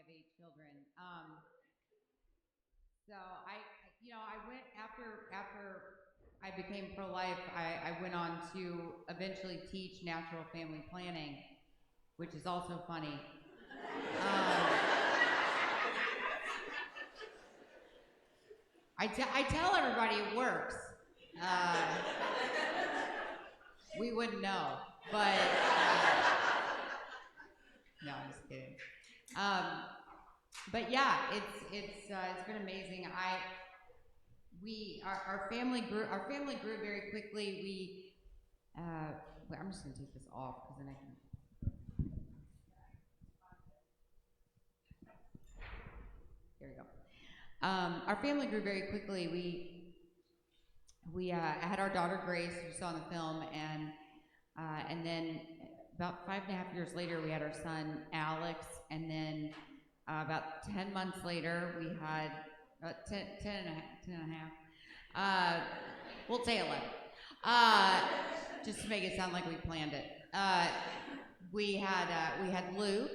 have 8 children. I went after I became pro-life. I went on to eventually teach natural family planning, which is also funny. Um, I tell everybody it works. Uh, we wouldn't know, but no, I'm just kidding. But yeah, it's been amazing. Our family grew very quickly. I'm just gonna take this off because then I can. There we go. Our family grew very quickly. We had our daughter Grace, who you saw in the film, and then about 5.5 years later, we had our son Alex, and then about 10 months later, we had 10 and a half. We'll say 11. Just to make it sound like we planned it. We had Luke,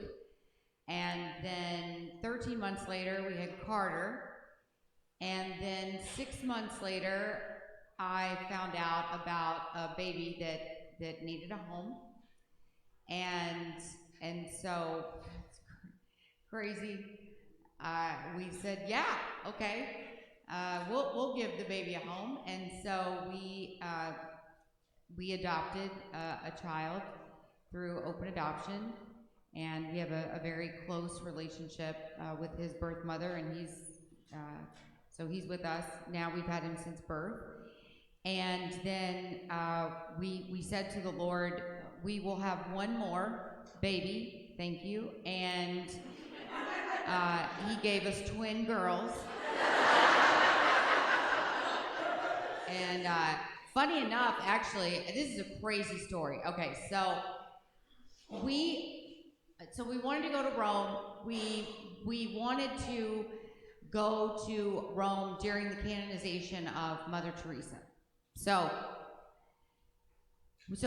and then 13 months later, we had Carter, and then 6 months later, I found out about a baby that needed a home, and so it's crazy. We said, yeah, okay, we'll give the baby a home, and so we adopted a child through open adoption, and we have a very close relationship with his birth mother, and he's with us now. We've had him since birth. And then we said to the Lord, we will have one more baby, thank you. And he gave us twin girls. And funny enough, actually, this is a crazy story. Okay, so we wanted to go to Rome. We wanted to go to Rome during the canonization of Mother Teresa. So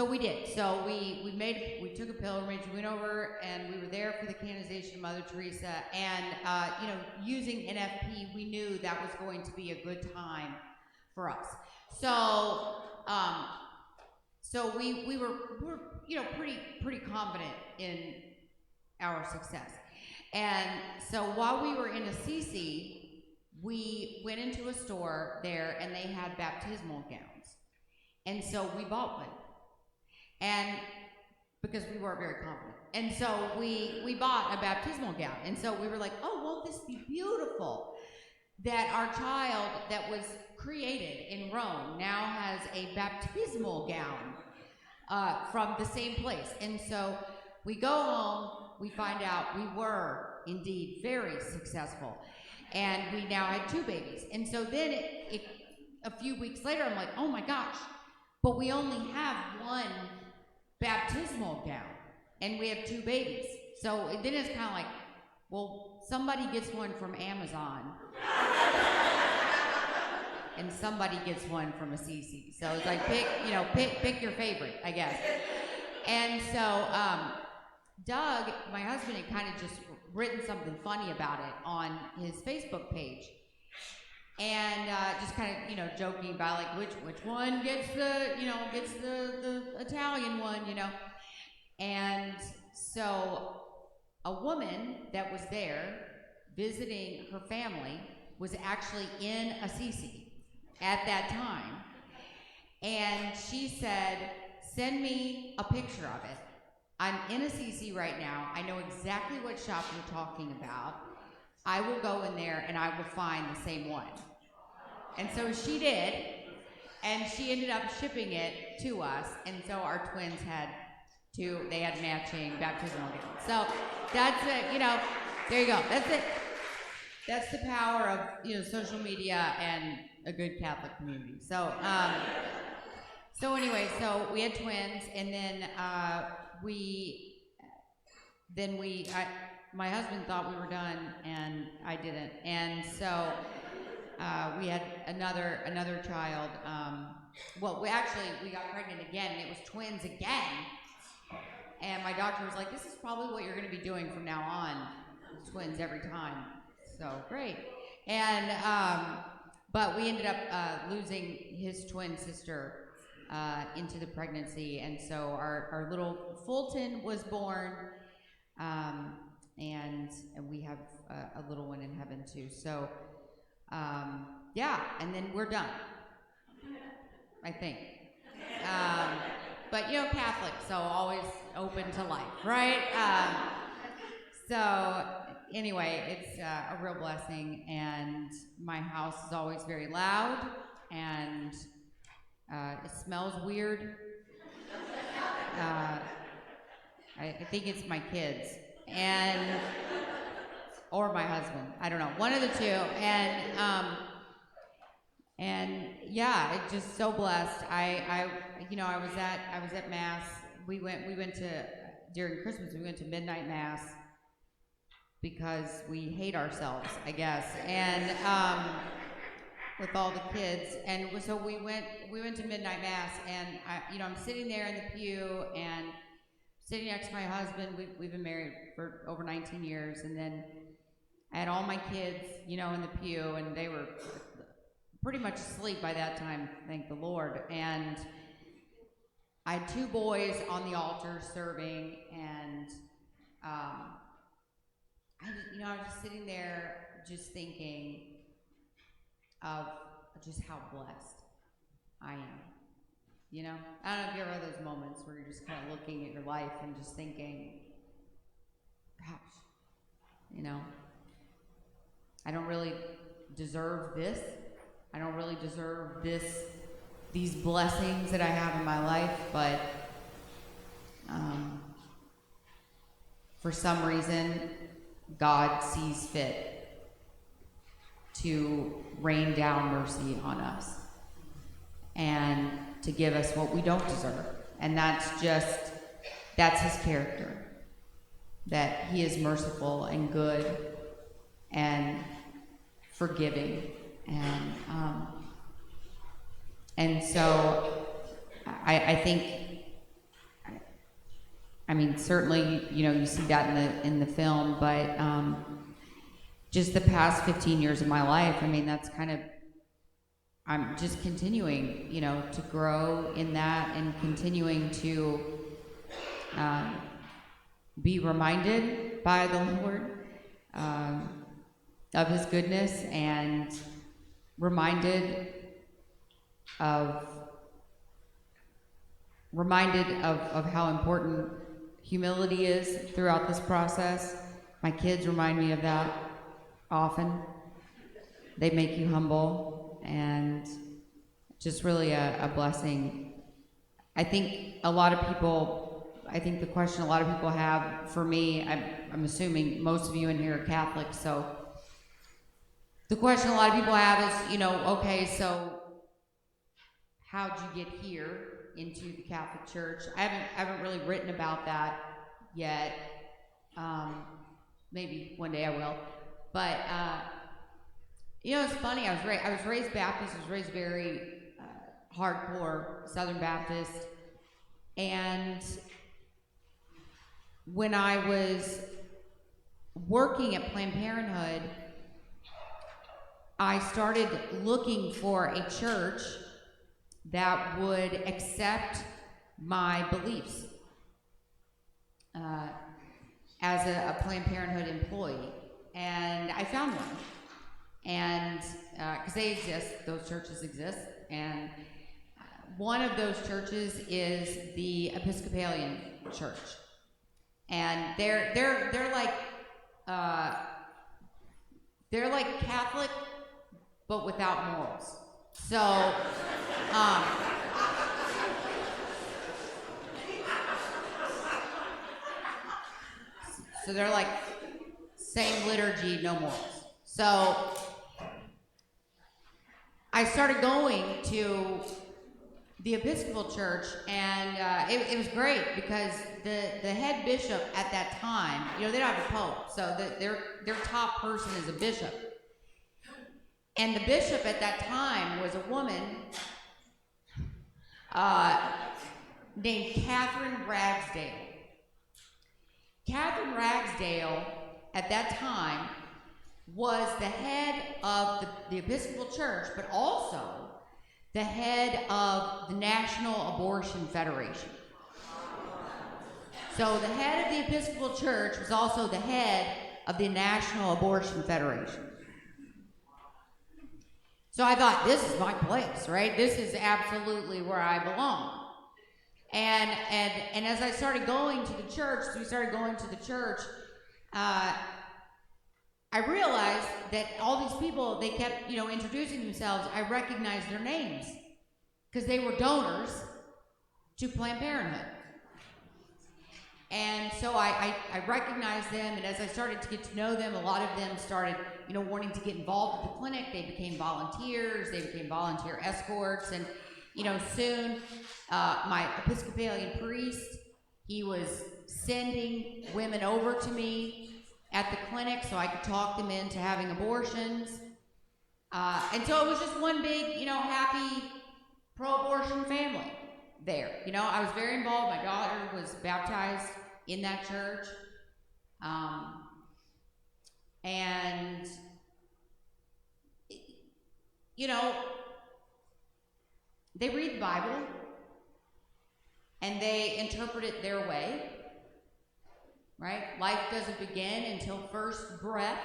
we did. So we took a pilgrimage, went over, and we were there for the canonization of Mother Teresa. And using NFP, we knew that was going to be a good time for us. So we were pretty confident in our success. And so while we were in Assisi, we went into a store there, and they had baptismal gowns. And so we bought one, and because we weren't very confident. And so we bought a baptismal gown. And so we were like, oh, won't this be beautiful? That our child that was created in Rome now has a baptismal gown from the same place. And so we go home, we find out we were indeed very successful. And we now had 2 babies. And so then a few weeks later, I'm like, oh my gosh, but we only have one baptismal gown, and we have 2 babies. So then it's kind of like, well, somebody gets one from Amazon, and somebody gets one from Assisi. So it's like, pick your favorite, I guess. And so Doug, my husband, had kind of just written something funny about it on his Facebook page. And just kind of, joking about like which one gets the Italian one, And so a woman that was there visiting her family was actually in Assisi at that time. And she said, send me a picture of it. I'm in Assisi right now. I know exactly what shop you're talking about. I will go in there and I will find the same one. And so she did, and she ended up shipping it to us, and so our twins had they had matching baptismal gowns. So that's it, there you go. That's it. That's the power of, social media and a good Catholic community. So, anyway, so we had twins, and then my husband thought we were done, and I didn't. And so we had another child. We got pregnant again, and it was twins again. And my doctor was like, this is probably what you're going to be doing from now on. twins every time. So great. And but we ended up losing his twin sister into the pregnancy, and so our little Fulton was born, and we have a little one in heaven too. So yeah, and then we're done, I think. But Catholic, so always open to life, right? So anyway, it's a real blessing, and my house is always very loud, and it smells weird. I think it's my kids, or my husband. I don't know, one of the two, and yeah, it's just so blessed. I was at mass. We went to during Christmas. We went to midnight mass because we hate ourselves, I guess, and with all the kids, and so we went to midnight mass, and I'm sitting there in the pew and sitting next to my husband. We've been married for over 19 years, and then I had all my kids, in the pew, and they were pretty much asleep by that time, thank the Lord. And I had two boys on the altar serving, and I was just sitting there just thinking of just how blessed I am. I don't know if you ever have those moments where you're just kind of looking at your life and just thinking, gosh, I don't really deserve this. I don't really deserve these blessings that I have in my life, but for some reason, God sees fit to rain down mercy on us and to give us what we don't deserve. And that's his character, that he is merciful and good and forgiving. And so I think, certainly, you see that in the film, but just the past 15 years of my life, that's kind of, I'm just continuing, to grow in that and continuing to be reminded by the Lord of his goodness, and reminded of how important humility is throughout this process. My kids remind me of that often. They make you humble, and just really a blessing. I think the question a lot of people have for me, I'm assuming most of you in here are Catholic, so the question a lot of people have is, okay, so how'd you get here into the Catholic Church? I haven't really written about that yet. Maybe one day I will. But it's funny. I was raised Baptist. I was raised very hardcore Southern Baptist, and when I was working at Planned Parenthood, I started looking for a church that would accept my beliefs as a Planned Parenthood employee, and I found one. And because they exist, those churches exist, and one of those churches is the Episcopalian Church, and they're like Catholic, but without morals. So, so they're like same liturgy, no morals. So I started going to the Episcopal Church, and it was great because the head bishop at that time, they don't have a pope, so their top person is a bishop. And the bishop at that time was a woman named Catherine Ragsdale. Catherine Ragsdale at that time was the head of the Episcopal Church, but also the head of the National Abortion Federation. So the head of the Episcopal Church was also the head of the National Abortion Federation. So I thought, this is my place, right? This is absolutely where I belong. And as I started going to the church, I realized that all these people, they kept, introducing themselves. I recognized their names because they were donors to Planned Parenthood. And so I recognized them, and as I started to get to know them, a lot of them started, wanting to get involved with the clinic. They became volunteers, they became volunteer escorts, and, soon my Episcopalian priest, he was sending women over to me at the clinic so I could talk them into having abortions. And so it was just one big, happy pro-abortion family there. I was very involved. My daughter was baptized in that church. And, they read the Bible and they interpret it their way, right? Life doesn't begin until first breath,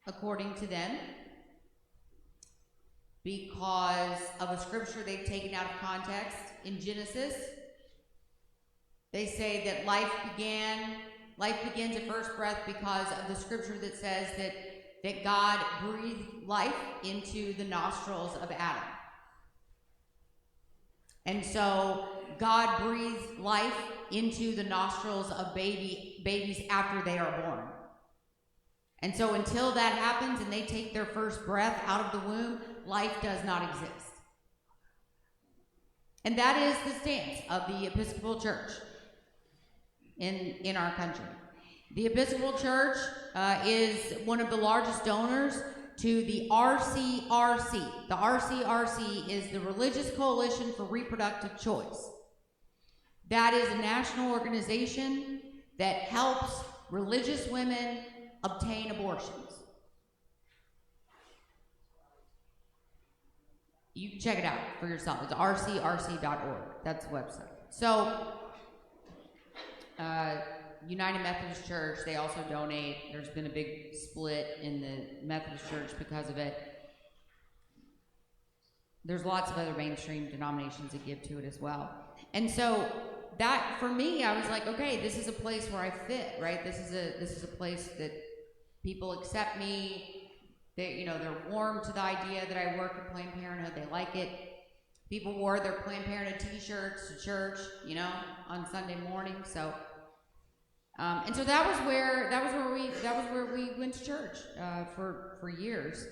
according to them, because of a scripture they've taken out of context in Genesis. They say that life begins at first breath because of the scripture that says that God breathed life into the nostrils of Adam. And so God breathes life into the nostrils of babies after they are born. And so until that happens and they take their first breath out of the womb, life does not exist. And that is the stance of the Episcopal Church in our country. The Episcopal Church is one of the largest donors to the RCRC. The RCRC is the Religious Coalition for Reproductive Choice. That is a national organization that helps religious women obtain abortions. You can check it out for yourself. It's rcrc.org. That's the website. So, United Methodist Church, they also donate. There's been a big split in the Methodist Church because of it. There's lots of other mainstream denominations that give to it as well. And so that, for me, I was like, okay, this is a place where I fit, right? This is a place that people accept me. They're warm to the idea that I work at Planned Parenthood. They like it. People wore their Planned Parenthood t-shirts to church, on Sunday morning. So, and so that was where we went to church for years.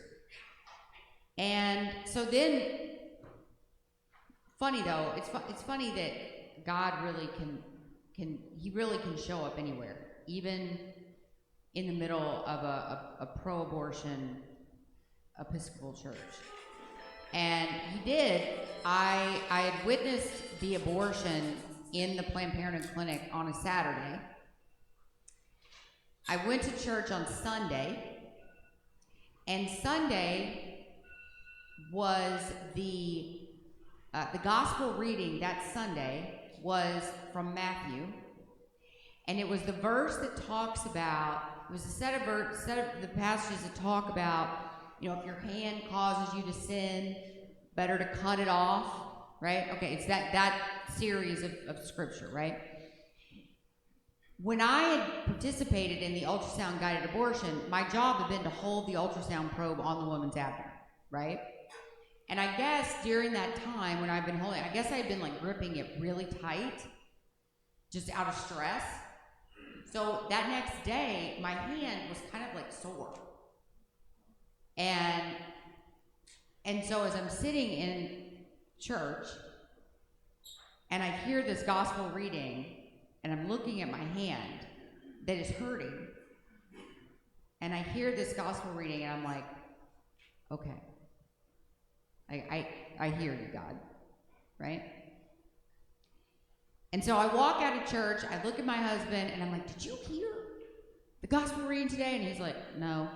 And so then, funny though, it's funny that God really can show up anywhere, even in the middle of a pro-abortion Episcopal church. And he did. I had witnessed the abortion in the Planned Parenthood clinic on a Saturday. I went to church on Sunday, and Sunday was the gospel reading that Sunday was from Matthew, and it was the verse that talks about, it was a set of the passages that talk about, if your hand causes you to sin, better to cut it off, right? Okay, it's that series of scripture, right? When I had participated in the ultrasound guided abortion, my job had been to hold the ultrasound probe on the woman's abdomen, right? And I guess during that time when I've been holding, I guess I had been like gripping it really tight, just out of stress. So that next day, my hand was kind of like sore. And so as I'm sitting in church and I hear this gospel reading and I'm looking at my hand that is hurting, and I hear this gospel reading and I'm like, okay, I hear you, God, right? And so I walk out of church, I look at my husband, and I'm like, did you hear the gospel reading today? And he's like, no.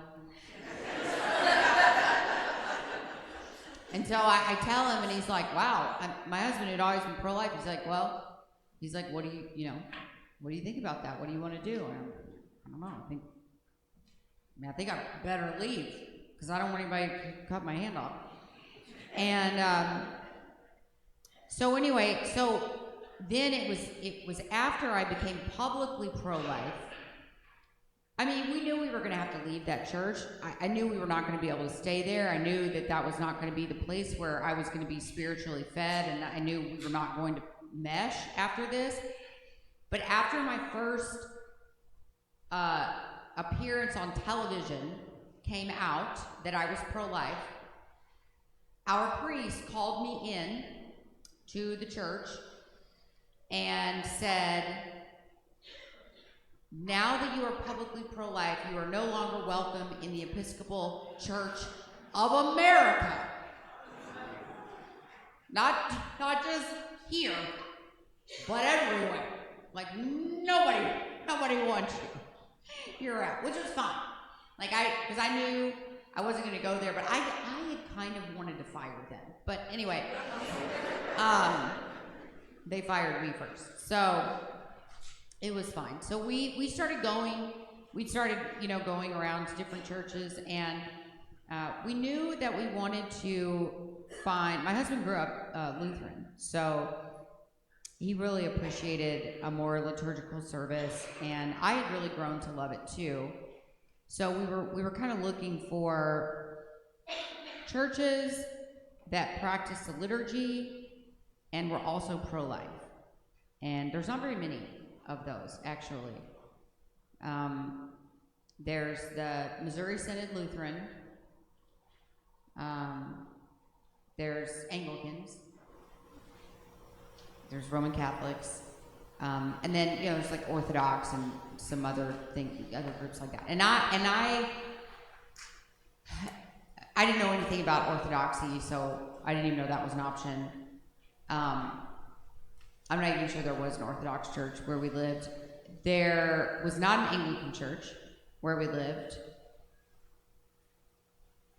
And so I tell him, and he's like, wow, my husband had always been pro-life. He's like, what do you think about that? What do you want to do? And I don't know. I think I better leave because I don't want anybody to cut my hand off. And so anyway, then it was after I became publicly pro-life. I mean, we knew we were going to have to leave that church. I knew we were not going to be able to stay there. I knew that was not going to be the place where I was going to be spiritually fed, and I knew we were not going to mesh after this. But after my first appearance on television came out that I was pro-life, our priest called me in to the church and said, now that you are publicly pro-life, you are no longer welcome in the Episcopal Church of America. Not just here, but everywhere. Like nobody wants you. You're out, which was fine. Because I knew I wasn't going to go there, but I had kind of wanted to fire them. But anyway, they fired me first, so it was fine. So we started going. We started, going around to different churches, and we knew that we wanted to find. My husband grew up Lutheran, so he really appreciated a more liturgical service, and I had really grown to love it too. So we were kind of looking for churches that practice the liturgy and were also pro-life, and there's not very many of those, actually. There's the Missouri Synod Lutheran. There's Anglicans. There's Roman Catholics. And then, there's like Orthodox and some other groups like that. And I didn't know anything about Orthodoxy, so I didn't even know that was an option. I'm not even sure there was an Orthodox church where we lived. There was not an Anglican church where we lived.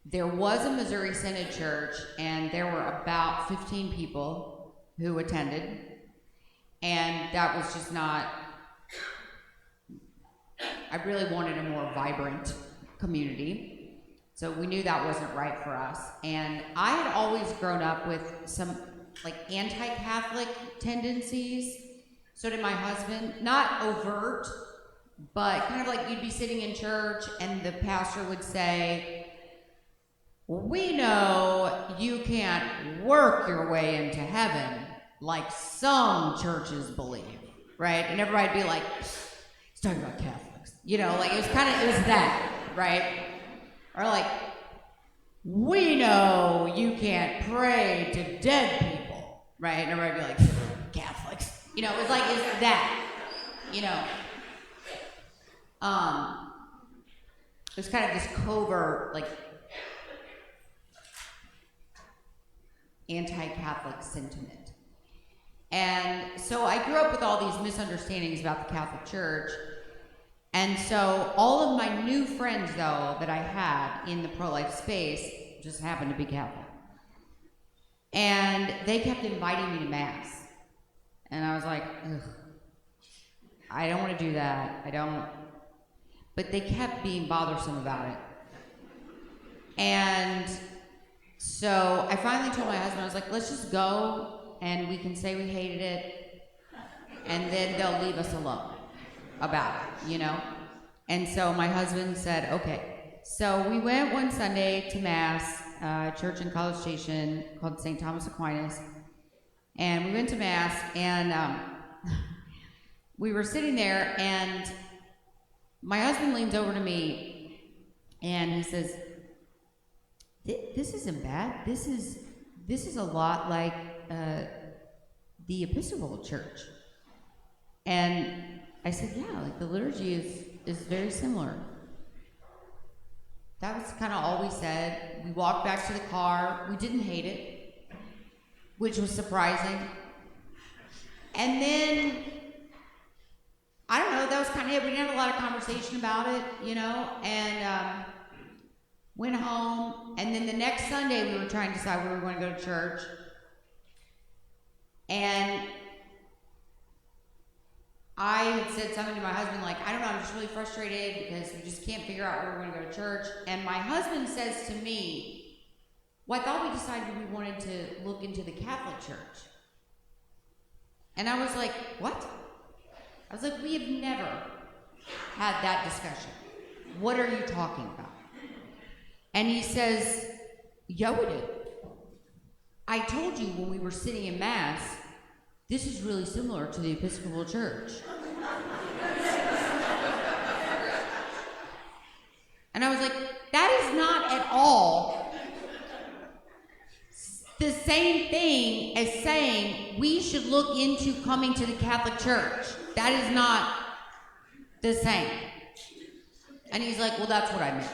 There was a Missouri Synod church, and there were about 15 people who attended. And that was just not, I really wanted a more vibrant community. So we knew that wasn't right for us. And I had always grown up with some anti-Catholic tendencies. So did my husband. Not overt, but kind of like you'd be sitting in church and the pastor would say, well, we know you can't work your way into heaven like some churches believe, right? And everybody'd be like, he's talking about Catholics. It was that, right? Or like, we know you can't pray to dead people, right? And everybody'd be like, Catholics. It was like, it's that, It was kind of this covert, anti-Catholic sentiment. And so I grew up with all these misunderstandings about the Catholic Church. And so all of my new friends, though, that I had in the pro-life space just happened to be Catholic. And they kept inviting me to Mass. And I was like, ugh, I don't want to do that. But they kept being bothersome about it. And so I finally told my husband, I was like, let's just go and we can say we hated it, and then they'll leave us alone about it, And so my husband said, okay. So we went one Sunday to Mass, church in College Station called St. Thomas Aquinas, and we went to Mass, and we were sitting there, and my husband leans over to me, and he says, this isn't bad. This is a lot like the Episcopal Church. And I said, yeah, the liturgy is very similar. That was kind of all we said. We walked back to the car. We didn't hate it, which was surprising. And then I don't know, that was kind of it. We didn't have a lot of conversation about it, and went home. And then the next Sunday, we were trying to decide where we were going to go to church. And I had said something to my husband like, I don't know, I'm just really frustrated because we just can't figure out where we're going to go to church. And my husband says to me, well, I thought we decided we wanted to look into the Catholic Church. And I was like, what? I was like, we have never had that discussion. What are you talking about? And he says, yeah, we did. I told you when we were sitting in Mass, this is really similar to the Episcopal Church. And I was like, that is not at all the same thing as saying we should look into coming to the Catholic Church. That is not the same. And he's like, well, that's what I meant.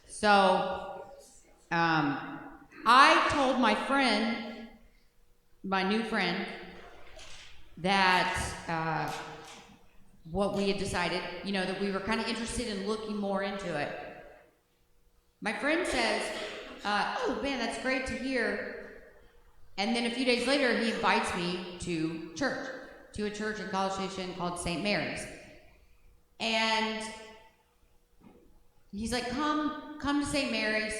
So, I told my friend, my new friend, that what we had decided, that we were kind of interested in looking more into it. My friend says, oh man, that's great to hear. And then a few days later, he invites me to church, to a church in College Station called St. Mary's. And he's like, come to St. Mary's,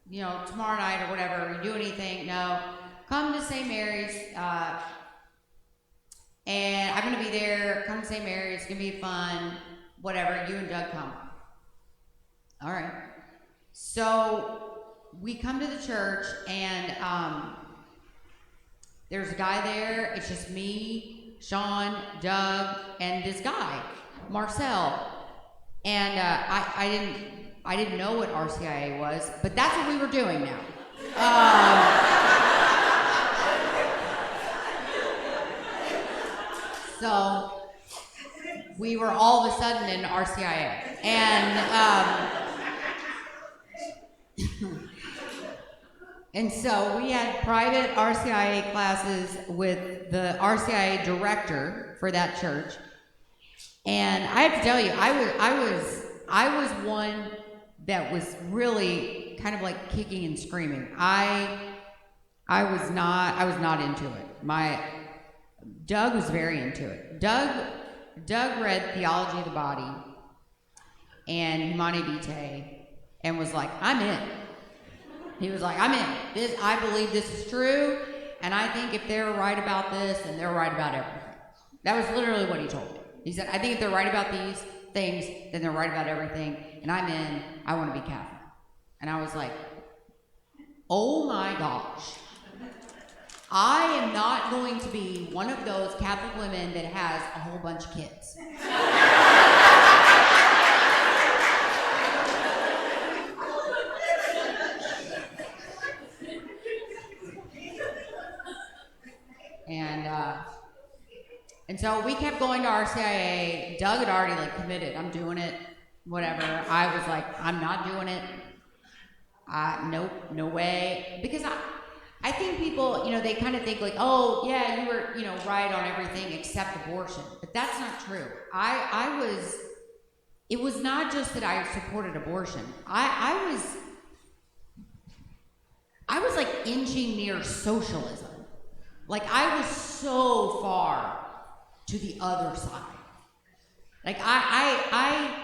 tomorrow night or whatever. You do anything? No. Come to St. Mary's, and I'm going to be there. Come to St. Mary's. It's going to be fun. Whatever. You and Doug come. All right. So we come to the church, and there's a guy there. It's just me, Sean, Doug, and this guy, Marcel. And I didn't know what RCIA was, but that's what we were doing now. So we were all of a sudden in RCIA, and so we had private RCIA classes with the RCIA director for that church. And I have to tell you, I was one that was really kind of like kicking and screaming. I was not into it. Doug was very into it. Doug read Theology of the Body and Humanae Vitae and was like, I'm in. He was like, I'm in. I believe this is true, and I think if they're right about this, then they're right about everything. That was literally what he told me. He said, I think if they're right about these things, then they're right about everything, and I'm in. I want to be Catholic. And I was like, oh my gosh. I am not going to be one of those Catholic women that has a whole bunch of kids. And so we kept going to RCIA. Doug had already committed. I'm doing it, whatever. I was like, I'm not doing it. Nope, no way. Because I think people, they kind of think oh yeah, you were, right on everything except abortion. But that's not true. It was not just that I supported abortion. I was inching near socialism. I was so far to the other side. I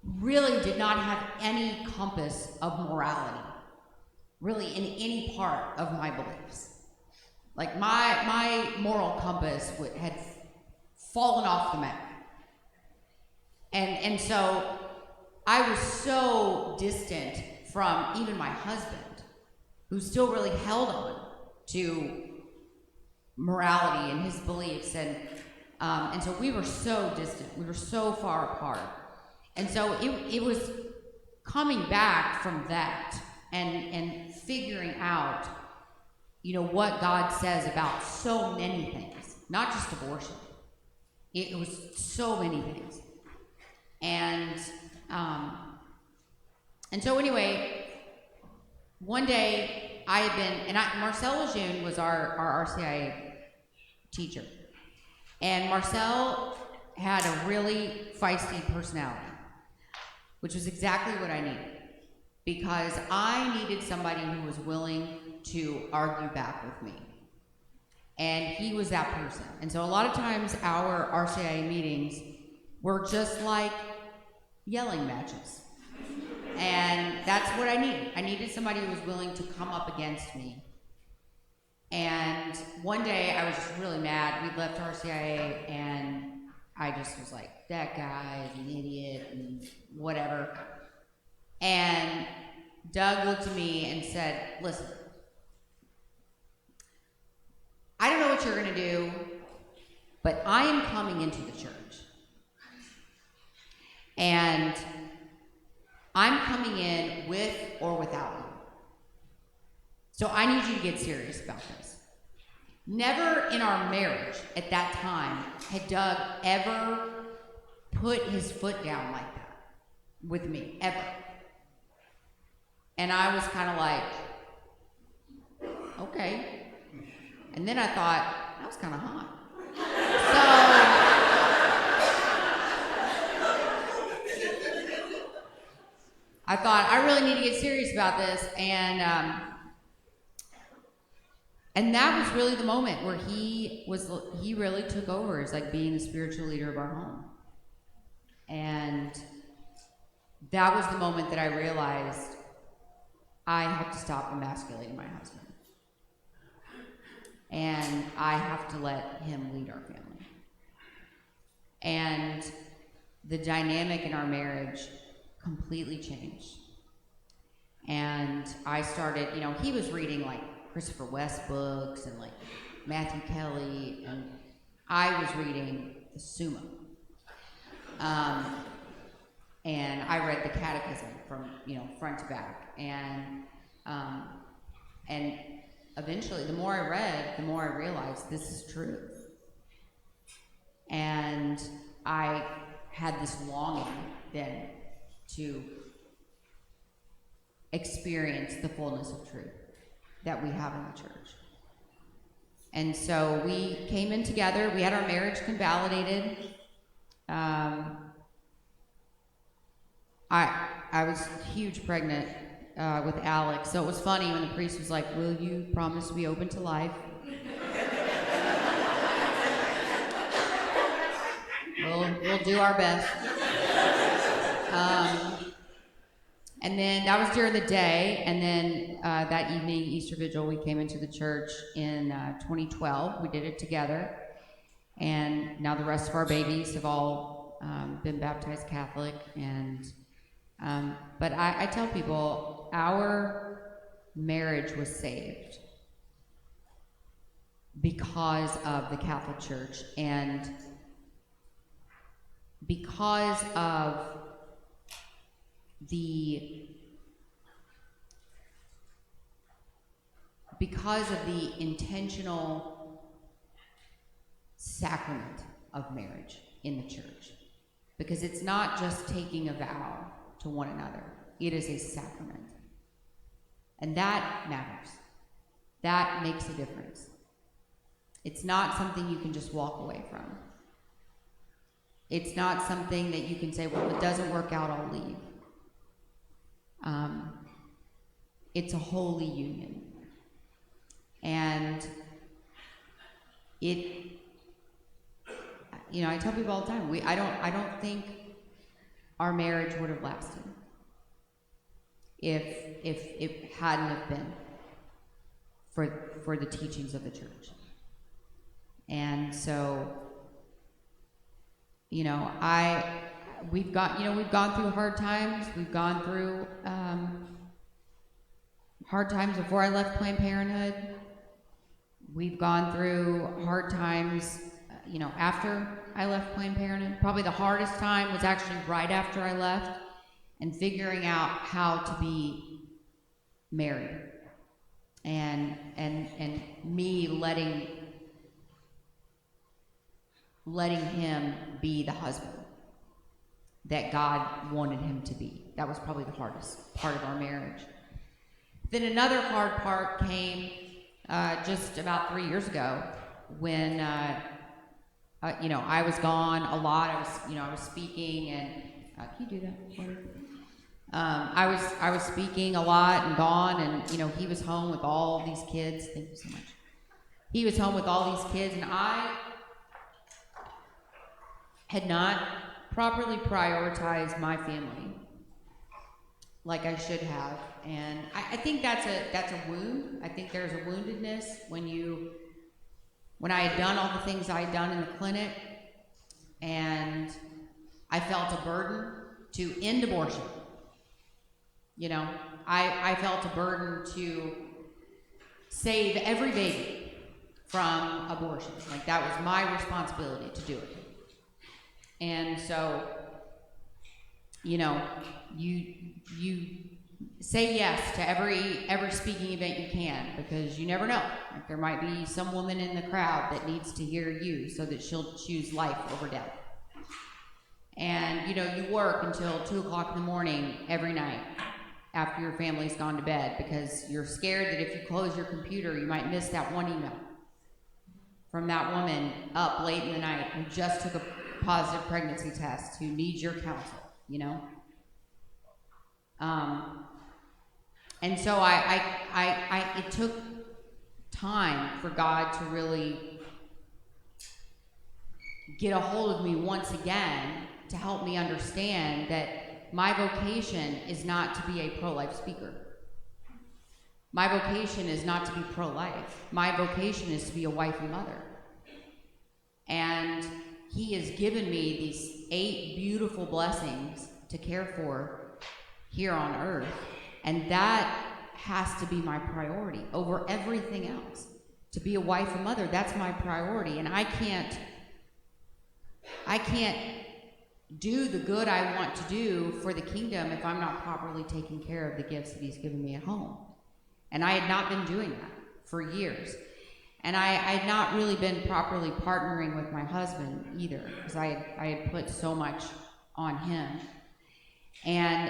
really did not have any compass of morality, really, in any part of my beliefs. My moral compass had fallen off the map. And so I was so distant from even my husband, who still really held on to morality and his beliefs, and so we were so distant. We were so far apart, and so it was coming back from that and figuring out, what God says about so many things, not just abortion. It was so many things, and so anyway, one day I had been, and Marcel Lejeune was our RCIA teacher. And Marcel had a really feisty personality, which was exactly what I needed. Because I needed somebody who was willing to argue back with me. And he was that person. And so a lot of times our RCIA meetings were just like yelling matches. And that's what I needed. I needed somebody who was willing to come up against me. And one day I was just really mad. We'd left RCIA and I just was like, that guy is an idiot and whatever. And Doug looked at me and said, listen, I don't know what you're going to do, but I am coming into the church. And I'm coming in with or without you. So I need you to get serious about this. Never in our marriage at that time had Doug ever put his foot down like that with me, ever. And I was kind of like, okay. And then I thought, that was kind of hot. So I thought, I really need to get serious about this. And that was really the moment where he really took over as like being the spiritual leader of our home. And that was the moment that I realized I have to stop emasculating my husband. And I have to let him lead our family. And the dynamic in our marriage completely changed. And I started, he was reading like Christopher West books and like Matthew Kelly, and I was reading the Summa. And I read the Catechism from, front to back. And eventually, the more I read, the more I realized this is true. And I had this longing then to experience the fullness of truth that we have in the church. And so we came in together. We had our marriage convalidated. I was huge pregnant with Alex. So it was funny when the priest was like, will you promise to be open to life? We'll do our best. And then that was during the day. And then that evening, Easter Vigil, we came into the church in 2012. We did it together. And now the rest of our babies have all been baptized Catholic. But I tell people, our marriage was saved because of the Catholic Church and because of the intentional sacrament of marriage in the church. Because it's not just taking a vow to one another. It is a sacrament. And that matters. That makes a difference. It's not something you can just walk away from. It's not something that you can say, well, if it doesn't work out, I'll leave. It's a holy union. And I tell people all the time, I don't think our marriage would have lasted if it hadn't have been for the teachings of the church. And so, we've gone through hard times. We've gone through hard times before I left Planned Parenthood. We've gone through hard times, after I left Planned Parenthood. Probably the hardest time was actually right after I left and figuring out how to be married and me letting him be the husband that God wanted him to be. That was probably the hardest part of our marriage. Then another hard part came just about 3 years ago when I was gone a lot. I was speaking, and can you do that? I was speaking a lot and gone, and he was home with all these kids. Thank you so much. He was home with all these kids, and I had not properly prioritized my family like I should have, and I think that's a wound. I think there's a woundedness when I had done all the things I had done in the clinic, and I felt a burden to end abortion. I felt a burden to save every baby from abortion. Like, that was my responsibility to do it. And so, you say yes to every speaking event you can, because you never know. Like, there might be some woman in the crowd that needs to hear you so that she'll choose life over death. And, you work until 2 o'clock in the morning every night after your family's gone to bed, because you're scared that if you close your computer, you might miss that one email from that woman up late in the night who just took a positive pregnancy test, who needs your counsel, And so it took time for God to really get a hold of me once again, to help me understand that my vocation is not to be a pro-life speaker. My vocation is not to be pro-life. My vocation is to be a wife and mother. And He has given me these 8 beautiful blessings to care for here on earth. And that has to be my priority over everything else. To be a wife and mother, that's my priority. And I can't do the good I want to do for the kingdom if I'm not properly taking care of the gifts that He's given me at home. And I had not been doing that for years. And I had not really been properly partnering with my husband either, because I had put so much on him. And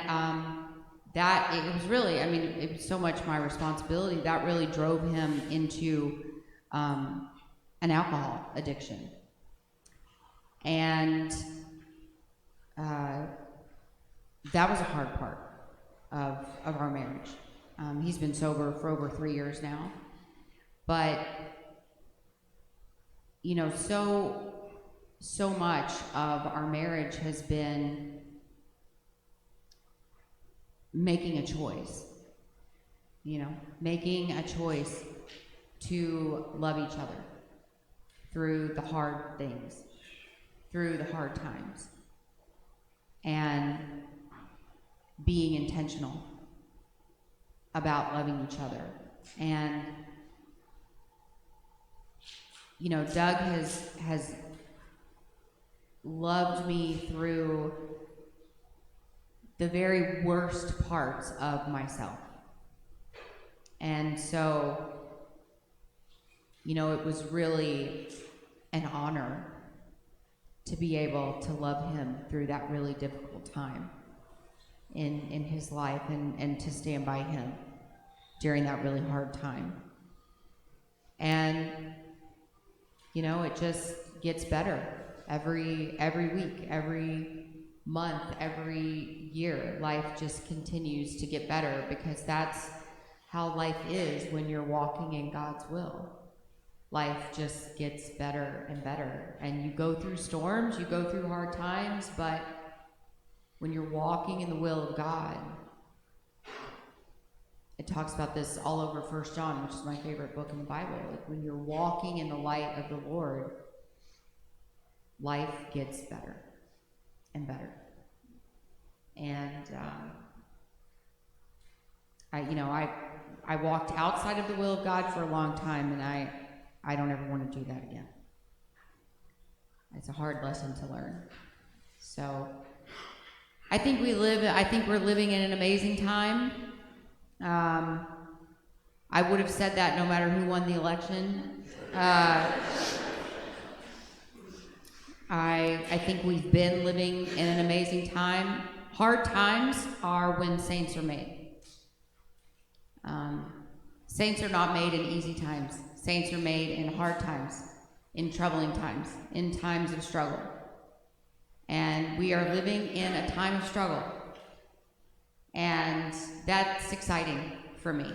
that, it was really, it was so much my responsibility, that really drove him into an alcohol addiction. And that was a hard part of our marriage. He's been sober for over 3 years now. But, so much of our marriage has been making a choice. Making a choice to love each other through the hard things, through the hard times, and being intentional about loving each other. And Doug has loved me through the very worst parts of myself. And so, it was really an honor to be able to love him through that really difficult time in his life, and to stand by him during that really hard time. And it just gets better every week, every month, every year. Life just continues to get better, because that's how life is when you're walking in God's will. Life just gets better and better. And you go through storms, you go through hard times, but when you're walking in the will of God, it talks about this all over 1 John, which is my favorite book in the Bible. Like, when you're walking in the light of the Lord, life gets better and better. And I walked outside of the will of God for a long time, and I don't ever want to do that again. It's a hard lesson to learn. So I think we're living in an amazing time. I would have said that no matter who won the election. I think we've been living in an amazing time. Hard times are when saints are made. Saints are not made in easy times. Saints are made in hard times, in troubling times, in times of struggle. And we are living in a time of struggle. And that's exciting for me.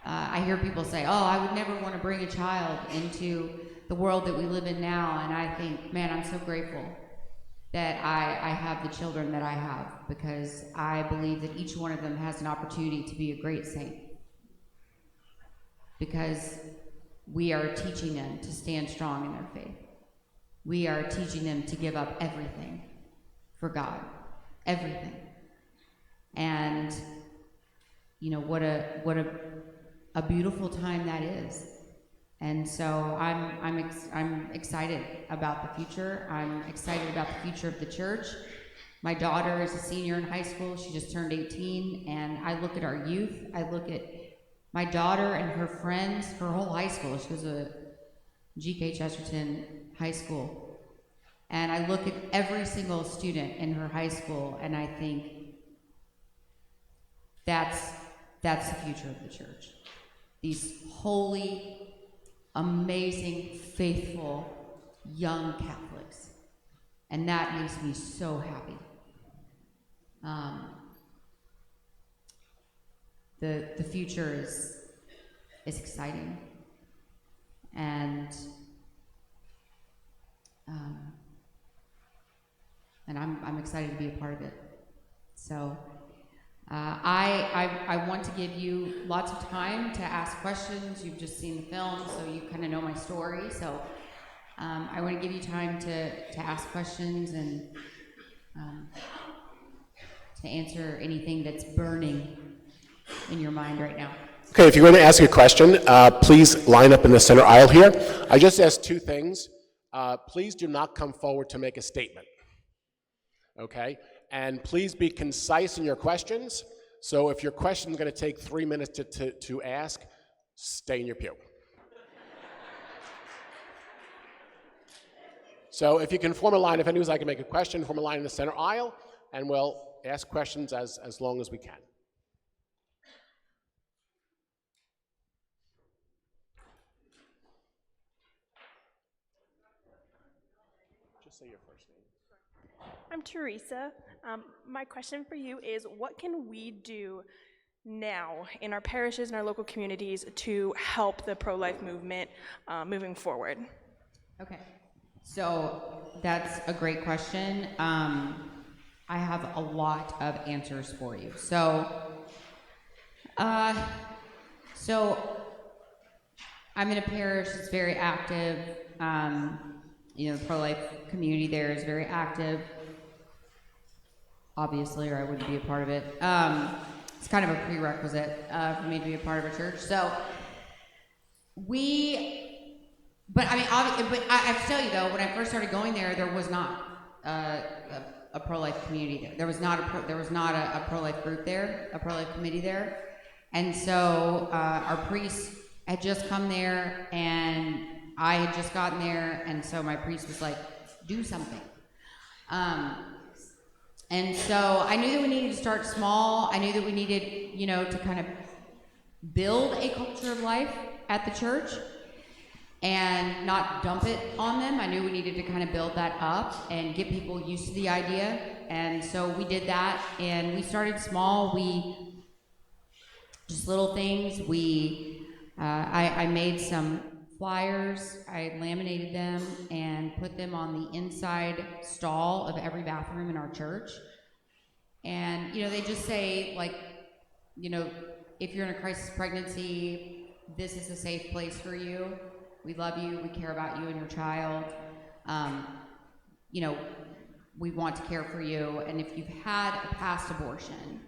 I hear people say, oh, I would never want to bring a child into the world that we live in now. And I think, man, I'm so grateful that I have the children that I have, because I believe that each one of them has an opportunity to be a great saint. Because we are teaching them to stand strong in their faith. We are teaching them to give up everything for God. Everything. And, you know, what a beautiful time that is. And so I'm excited about the future. I'm excited about the future of the church. My daughter is a senior in high school. She just turned 18, and I look at our youth. I look at my daughter and her friends, her whole high school. She goes to G.K. Chesterton High School. And I look at every single student in her high school, and I think that's the future of the church. These holy, amazing, faithful, young Catholics. And that makes me so happy. The future is exciting. And I'm excited to be a part of it. So I want to give you lots of time to ask questions. You've just seen the film, so you kind of know my story. So I want to give you time to ask questions and to answer anything that's burning in your mind right now. Okay, if you're going to ask a question, please line up in the center aisle here. I just asked two things. Please do not come forward to make a statement. Okay? And please be concise in your questions. So if your question is going to take 3 minutes to ask, stay in your pew. So if you can form a line, if anyone's like to make a question, form a line in the center aisle, and we'll ask questions as long as we can. Just say your first name. I'm Teresa. My question for you is, what can we do now in our parishes and our local communities to help the pro-life movement moving forward? Okay, so that's a great question. I have a lot of answers for you. So I'm in a parish that's very active. You know, the pro-life community there is very active, obviously, or I wouldn't be a part of it. It's kind of a prerequisite for me to be a part of a church. So but I have to tell you though, when I first started going there, there was not a pro-life community there. There was not a pro-life group there, a pro-life committee there. And so our priest had just come there, and I had just gotten there, and so my priest was like, do something. And so I knew that we needed to start small. I knew that we needed, you know, to kind of build a culture of life at the church and not dump it on them. I knew we needed to kind of build that up and get people used to the idea. And so we did that, and we started small. Just little things. I made some flyers, I laminated them and put them on the inside stall of every bathroom in our church. And, you know, they just say, like, you know, if you're in a crisis pregnancy, this is a safe place for you. We love you, we care about you and your child. You know, we want to care for you. And if you've had a past abortion,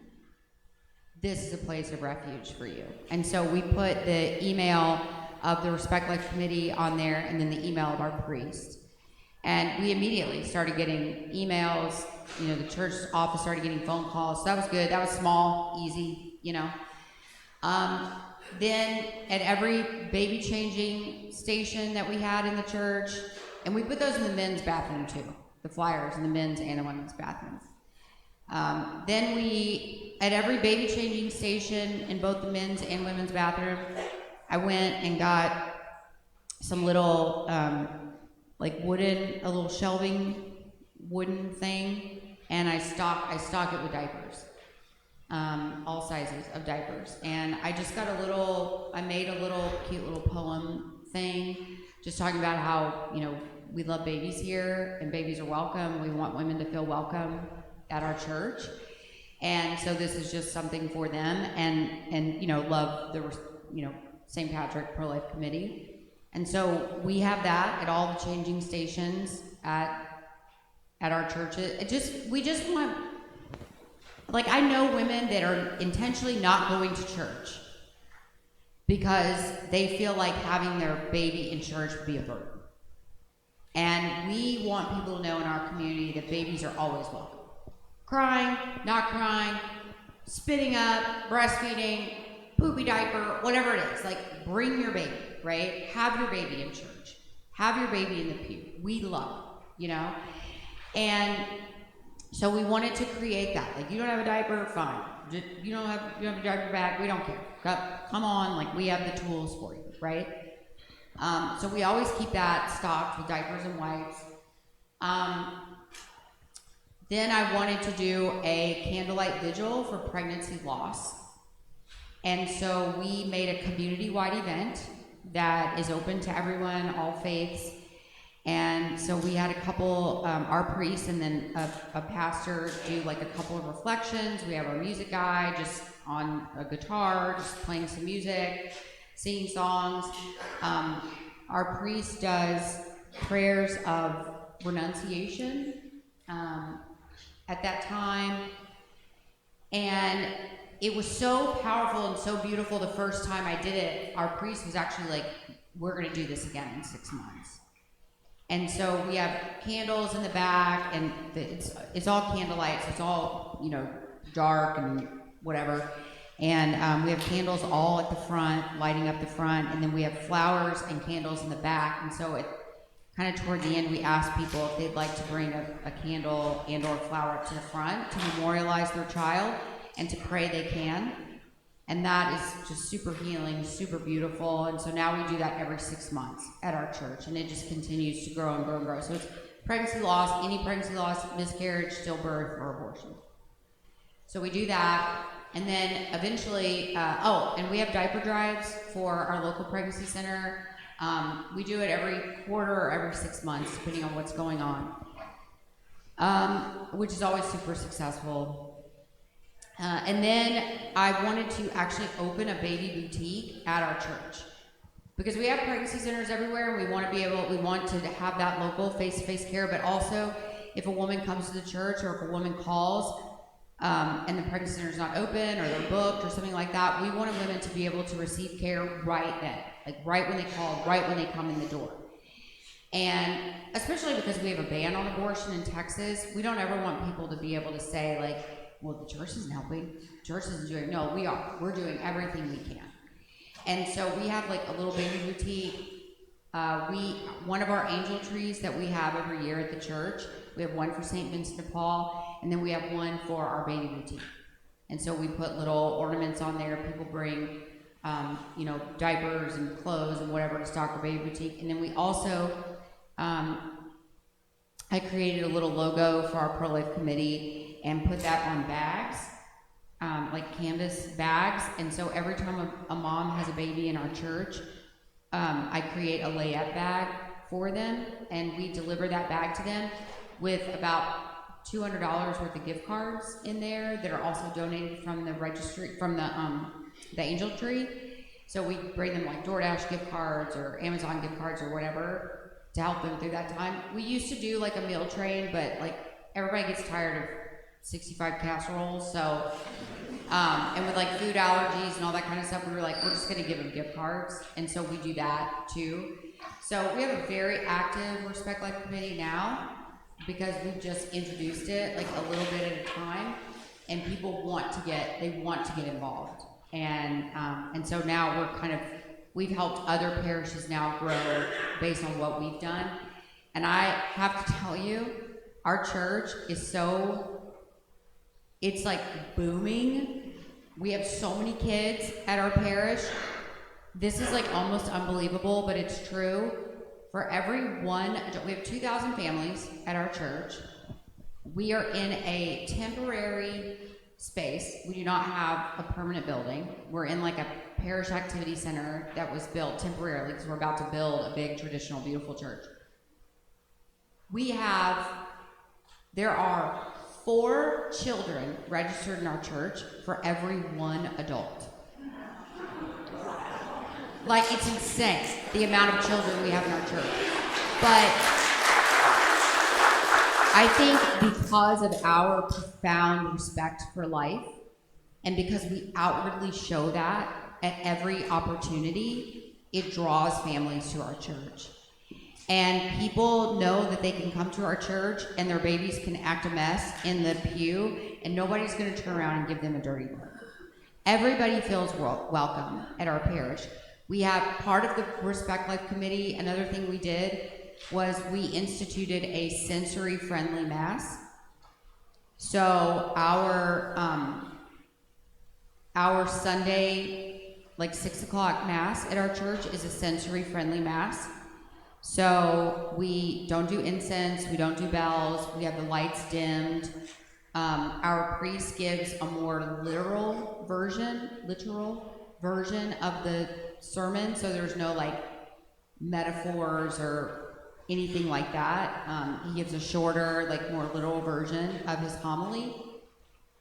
this is a place of refuge for you. And so we put the email of the Respect Life Committee on there, and then the email of our priest. And we immediately started getting emails. You know, the church office started getting phone calls. So that was good. That was small, easy, you know. Then at every baby changing station that we had in the church, and we put those in the men's bathroom too, the flyers in the men's and the women's bathrooms. Then we, at every baby changing station in both the men's and women's bathroom, I went and got some little, like a little shelving wooden thing, and I stock it with diapers, all sizes of diapers. And I just got I made a little cute little poem thing, just talking about how, we love babies here, and babies are welcome. We want women to feel welcome at our church. And so this is just something for them, and love the, St. Patrick Pro-Life Committee. And so we have that at all the changing stations at our churches. We just want, like, I know women that are intentionally not going to church because they feel like having their baby in church would be a burden. And we want people to know in our community that babies are always welcome. Crying, not crying, spitting up, breastfeeding, poopy diaper, whatever it is. Like, bring your baby, right? Have your baby in church. Have your baby in the pew. We love it, And so we wanted to create that. Like, you don't have a diaper, fine. You don't have a diaper bag, we don't care. Come on, like, we have the tools for you, right? So we always keep that stocked with diapers and wipes. Then I wanted to do a candlelight vigil for pregnancy loss. And so we made a community-wide event that is open to everyone, all faiths. And so we had a couple, our priest and then a pastor do like a couple of reflections. We have our music guy just on a guitar, just playing some music, singing songs. Our priest does prayers of renunciation at that time. And it was so powerful and so beautiful the first time I did it. Our priest was actually like, we're gonna do this again in 6 months. And so we have candles in the back, and it's all candlelight, so it's all, dark and whatever. And we have candles all at the front, lighting up the front, and then we have flowers and candles in the back. And so kind of toward the end, we asked people if they'd like to bring a candle and or flower up to the front to memorialize their child and to pray they can. And that is just super healing, super beautiful. And so now we do that every 6 months at our church, and it just continues to grow and grow and grow. So it's pregnancy loss, any pregnancy loss, miscarriage, stillbirth, or abortion. So we do that. And then eventually, and we have diaper drives for our local pregnancy center. We do it every quarter or every 6 months, depending on what's going on, which is always super successful. And then I wanted to actually open a baby boutique at our church, because we have pregnancy centers everywhere, and we want to have that local face-to-face care, but also if a woman comes to the church or if a woman calls and the pregnancy center is not open or they're booked or something like that, we wanted women to be able to receive care right then, like right when they call, right when they come in the door. And especially because we have a ban on abortion in Texas, we don't ever want people to be able to say, like, well, the church isn't helping, the church isn't doing, no, we are. We're doing everything we can. And so we have like a little baby boutique. One of our angel trees that we have every year at the church, we have one for St. Vincent de Paul, and then we have one for our baby boutique. And so we put little ornaments on there. People bring, diapers and clothes and whatever to stock our baby boutique. And then we also, I created a little logo for our pro-life committee and put that on bags, like canvas bags. And so every time a mom has a baby in our church, I create a layette bag for them, and we deliver that bag to them with about $200 worth of gift cards in there that are also donated from the registry, from the angel tree. So we bring them like DoorDash gift cards or Amazon gift cards or whatever to help them through that time. We used to do like a meal train, but like everybody gets tired of 65 casseroles, so and with like food allergies and all that kind of stuff, we were like, we're just gonna give them gift cards, and so we do that too. So we have a very active Respect Life committee now, because we've just introduced it like a little bit at a time, and people want to get involved, and so now we've helped other parishes now grow based on what we've done. And I have to tell you, our church is so It's like booming. We have so many kids at our parish. This is like almost unbelievable, but it's true. For every one, we have 2,000 families at our church. We are in a temporary space. We do not have a permanent building. We're in like a parish activity center that was built temporarily because we're about to build a big, traditional, beautiful church. There are 4 children registered in our church for every 1 adult. Like, it's insane, the amount of children we have in our church. But I think because of our profound respect for life, and because we outwardly show that at every opportunity, it draws families to our church. And people know that they can come to our church and their babies can act a mess in the pew, and nobody's going to turn around and give them a dirty look. Everybody feels welcome at our parish. We have part of the Respect Life Committee. Another thing we did was we instituted a sensory-friendly mass. So our Sunday, like 6 o'clock mass at our church is a sensory-friendly mass. So we don't do incense, we don't do bells, we have the lights dimmed. Our priest gives a more literal version of the sermon, so there's no like metaphors or anything like that. He gives a shorter, like more literal version of his homily.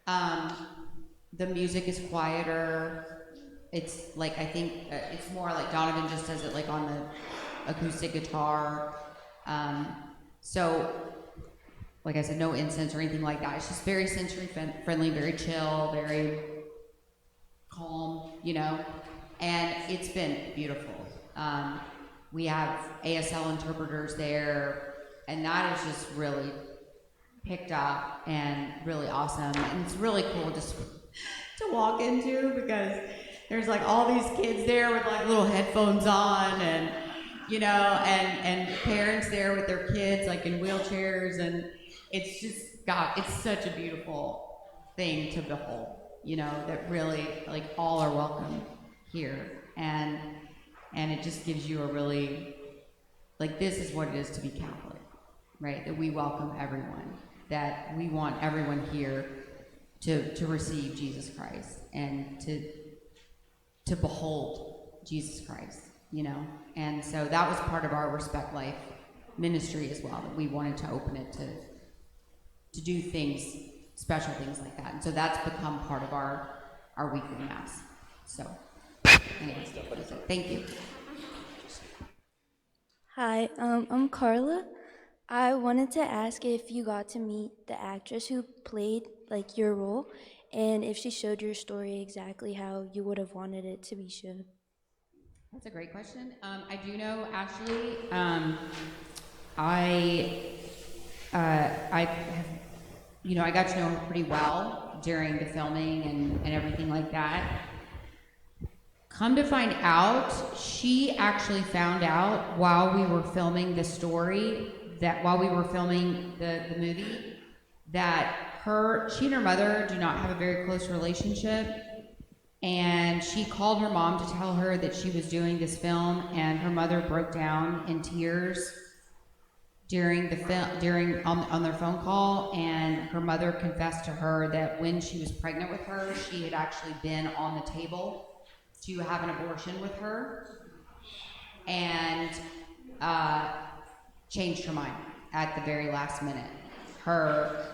The music is quieter. It's like, I think it's more like Donovan just does it like on the acoustic guitar. So, like I said, no incense or anything like that. It's just very sensory friendly, very chill, very calm, you know, and it's been beautiful. We have ASL interpreters there, and that is just really picked up and really awesome. And it's really cool just to walk into, because there's like all these kids there with like little headphones on, and you know, and parents there with their kids like in wheelchairs, and it's just, God, it's such a beautiful thing to behold, you know, that really like all are welcome here, and it just gives you a really, like, this is what it is to be Catholic, right? That we welcome everyone, that we want everyone here to receive Jesus Christ and to behold Jesus Christ, you know? And so that was part of our Respect Life ministry as well, that we wanted to open it to do things, special things like that. And so that's become part of our weekly mass. So, anyways, thank you. Hi, I'm Carla. I wanted to ask if you got to meet the actress who played like your role, and if she showed your story exactly how you would have wanted it to be shown. That's a great question. I do know Ashley. I have, you know, I got to know her pretty well during the filming and everything like that. Come to find out, she actually found out while we were filming the story, that while we were filming the movie, that she and her mother do not have a very close relationship. And she called her mom to tell her that she was doing this film, and her mother broke down in tears during on their phone call, and her mother confessed to her that when she was pregnant with her, she had actually been on the table to have an abortion with her, and changed her mind at the very last minute. Her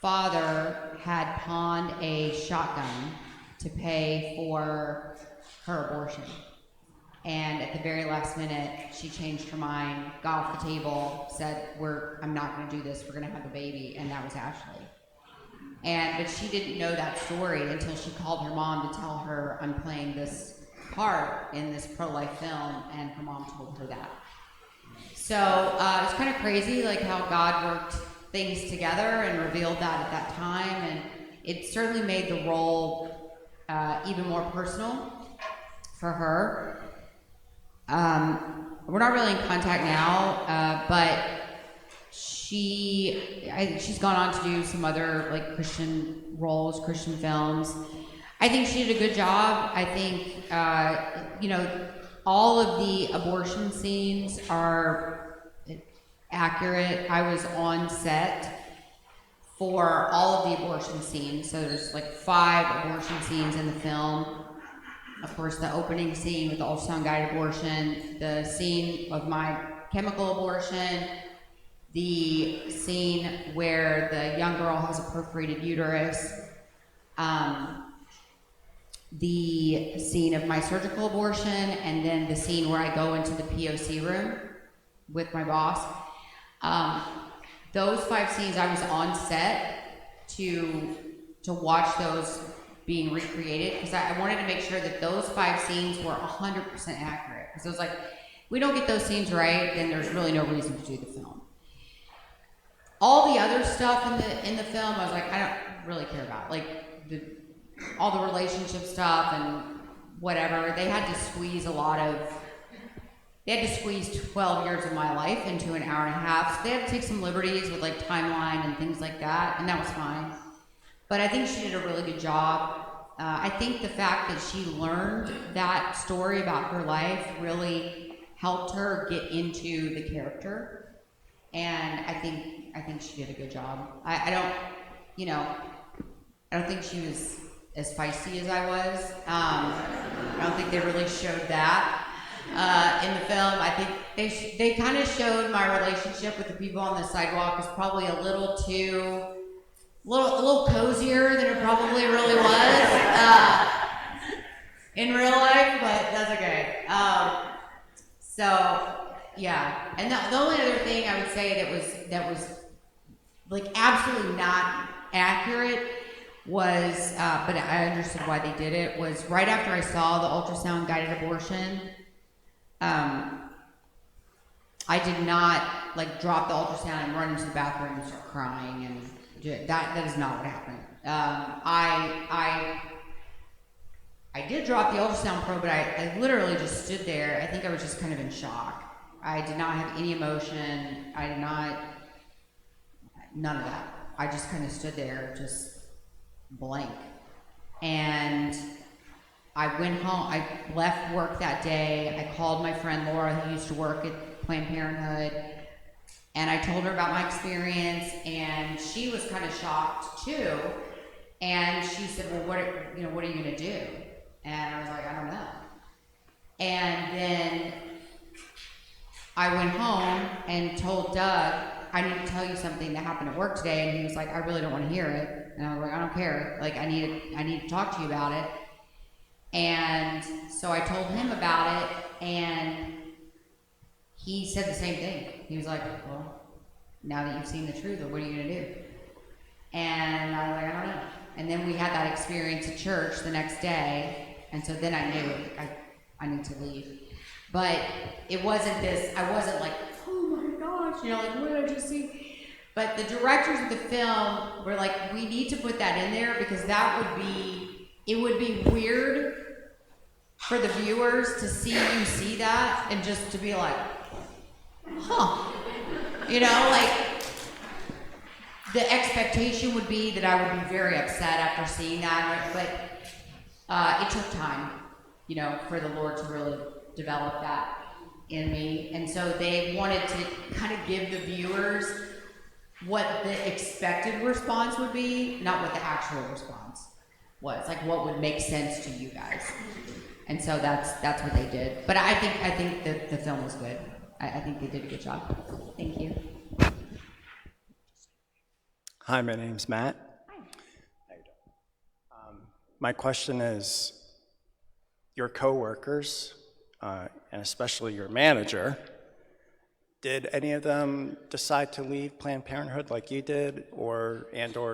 father had pawned a shotgun to pay for her abortion. And at the very last minute, she changed her mind, got off the table, said, I'm not gonna do this, we're gonna have a baby, and that was Ashley. But she didn't know that story until she called her mom to tell her, I'm playing this part in this pro-life film, and her mom told her that. So it's kind of crazy, like how God worked things together and revealed that at that time, and it certainly made the role even more personal for her. We're not really in contact now, but she's gone on to do some other like Christian roles, Christian films. I think she did a good job. I think, all of the abortion scenes are accurate. I was on set for all of the abortion scenes. So there's like 5 abortion scenes in the film. Of course, the opening scene with the ultrasound guided abortion, the scene of my chemical abortion, the scene where the young girl has a perforated uterus, the scene of my surgical abortion, and then the scene where I go into the POC room with my boss. Those 5 scenes I was on set to watch those being recreated, because I wanted to make sure that those 5 scenes were 100% accurate. Because I was like, we don't get those scenes right, then there's really no reason to do the film. All the other stuff in the film, I was like, I don't really care about. Like all the relationship stuff and whatever. They had to squeeze 12 years of my life into an hour and a half. So they had to take some liberties with like timeline and things like that, and that was fine. But I think she did a really good job. I think the fact that she learned that story about her life really helped her get into the character, and I think she did a good job. I don't think she was as feisty as I was. I don't think they really showed that in the film. I think they kind of showed my relationship with the people on the sidewalk is probably a little cozier than it probably really was in real life, but that's okay. So yeah, and the only other thing I would say that was like absolutely not accurate was, but I understood why they did it, was right after I saw the ultrasound guided abortion, I did not like drop the ultrasound and run into the bathroom and start crying, and that is not what happened. I did drop the ultrasound probe, but I literally just stood there. I think I was just kind of in shock. I did not have any emotion. None of that. I just kind of stood there, just blank. And I went home. I left work that day. I called my friend Laura, who used to work at Planned Parenthood, and I told her about my experience, and she was kind of shocked too. And she said, "Well, what are you gonna do?" And I was like, "I don't know." And then I went home and told Doug, "I need to tell you something that happened at work today." And he was like, "I really don't want to hear it." And I was like, "I don't care. Like, I need to talk to you about it." And so I told him about it, and he said the same thing. He was like, "Well, now that you've seen the truth, what are you gonna do?" And I was like, "I don't know." And then we had that experience at church the next day, and so then I knew I need to leave. But it wasn't this. I wasn't like, "Oh my gosh," like, what did I just see? But the directors of the film were like, "We need to put that in there because it would be weird for the viewers to see you see that and just to be like, huh." Like the expectation would be that I would be very upset after seeing that, but it took time, for the Lord to really develop that in me. And so they wanted to kind of give the viewers what the expected response would be, not what the actual response was, like what would make sense to you guys. And so that's what they did. But I think that the film was good. I think they did a good job. Thank you. Hi, my name's Matt. Hi. How you doing? My question is, your coworkers, and especially your manager, did any of them decide to leave Planned Parenthood like you did, or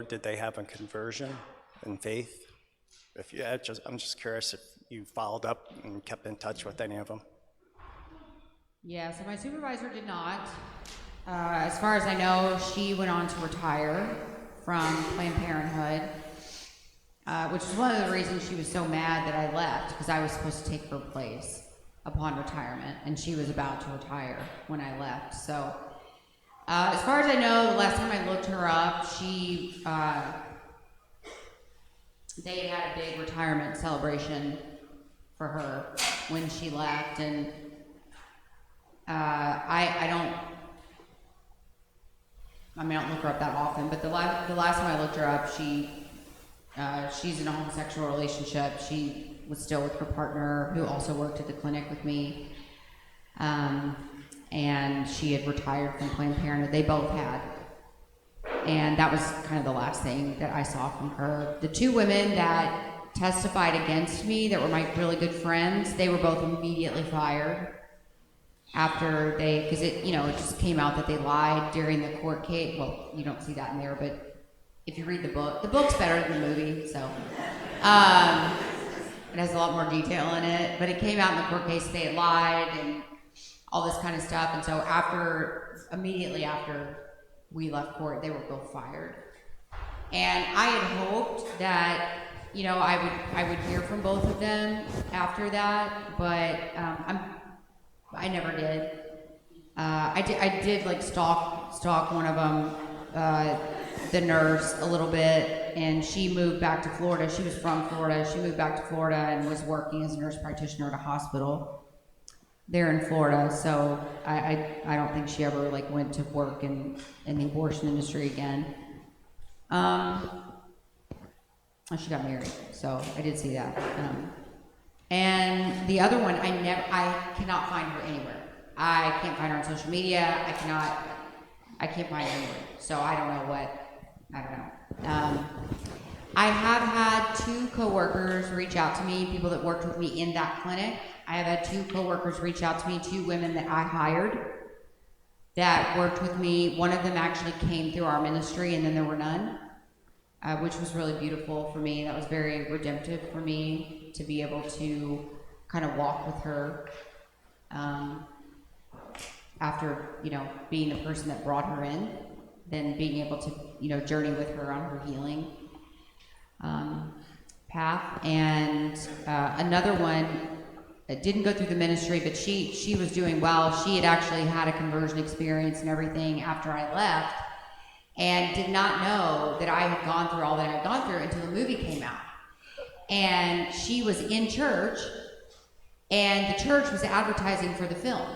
did they have a conversion in faith? If you had, I'm just curious if you followed up and kept in touch with any of them. Yeah, so my supervisor did not. As far as I know, she went on to retire from Planned Parenthood, which is one of the reasons she was so mad that I left, because I was supposed to take her place upon retirement, and she was about to retire when I left. So As far as I know, the last time I looked her up, they had a big retirement celebration for her when she left, and I don't look her up that often, but the last time I looked her up, she's in a homosexual relationship. She was still with her partner, who also worked at the clinic with me, and she had retired from Planned Parenthood. They both had, and that was kind of the last thing that I saw from her. The two women that testified against me, that were my really good friends, they were both immediately fired after because it just came out that they lied during the court case. Well, you don't see that in there, but if you read the book's better than the movie, so it has a lot more detail in it. But it came out in the court case they had lied and all this kind of stuff, and so immediately after we left court, they were both fired. And I had hoped that I would hear from both of them after that, but I never did. I did like stalk one of them, the nurse, a little bit, and she moved back to Florida. She was from Florida. She moved back to Florida and was working as a nurse practitioner at a hospital there in Florida. So I don't think she ever like went to work in the abortion industry again. She got married, so I did see that. And the other one, I cannot find her anywhere. I can't find her on social media. I can't find her anywhere. So I don't know. I have had 2 coworkers reach out to me, people that worked with me in that clinic. I have had 2 coworkers reach out to me, 2 women that I hired that worked with me. One of them actually came through our ministry, and then there were none, which was really beautiful for me. That was very redemptive for me to be able to kind of walk with her after, being the person that brought her in, then being able to, journey with her on her healing path. And another one didn't go through the ministry, but she was doing well. She had actually had a conversion experience and everything after I left, and did not know that I had gone through all that I had gone through until the movie came out. And she was in church, and the church was advertising for the film.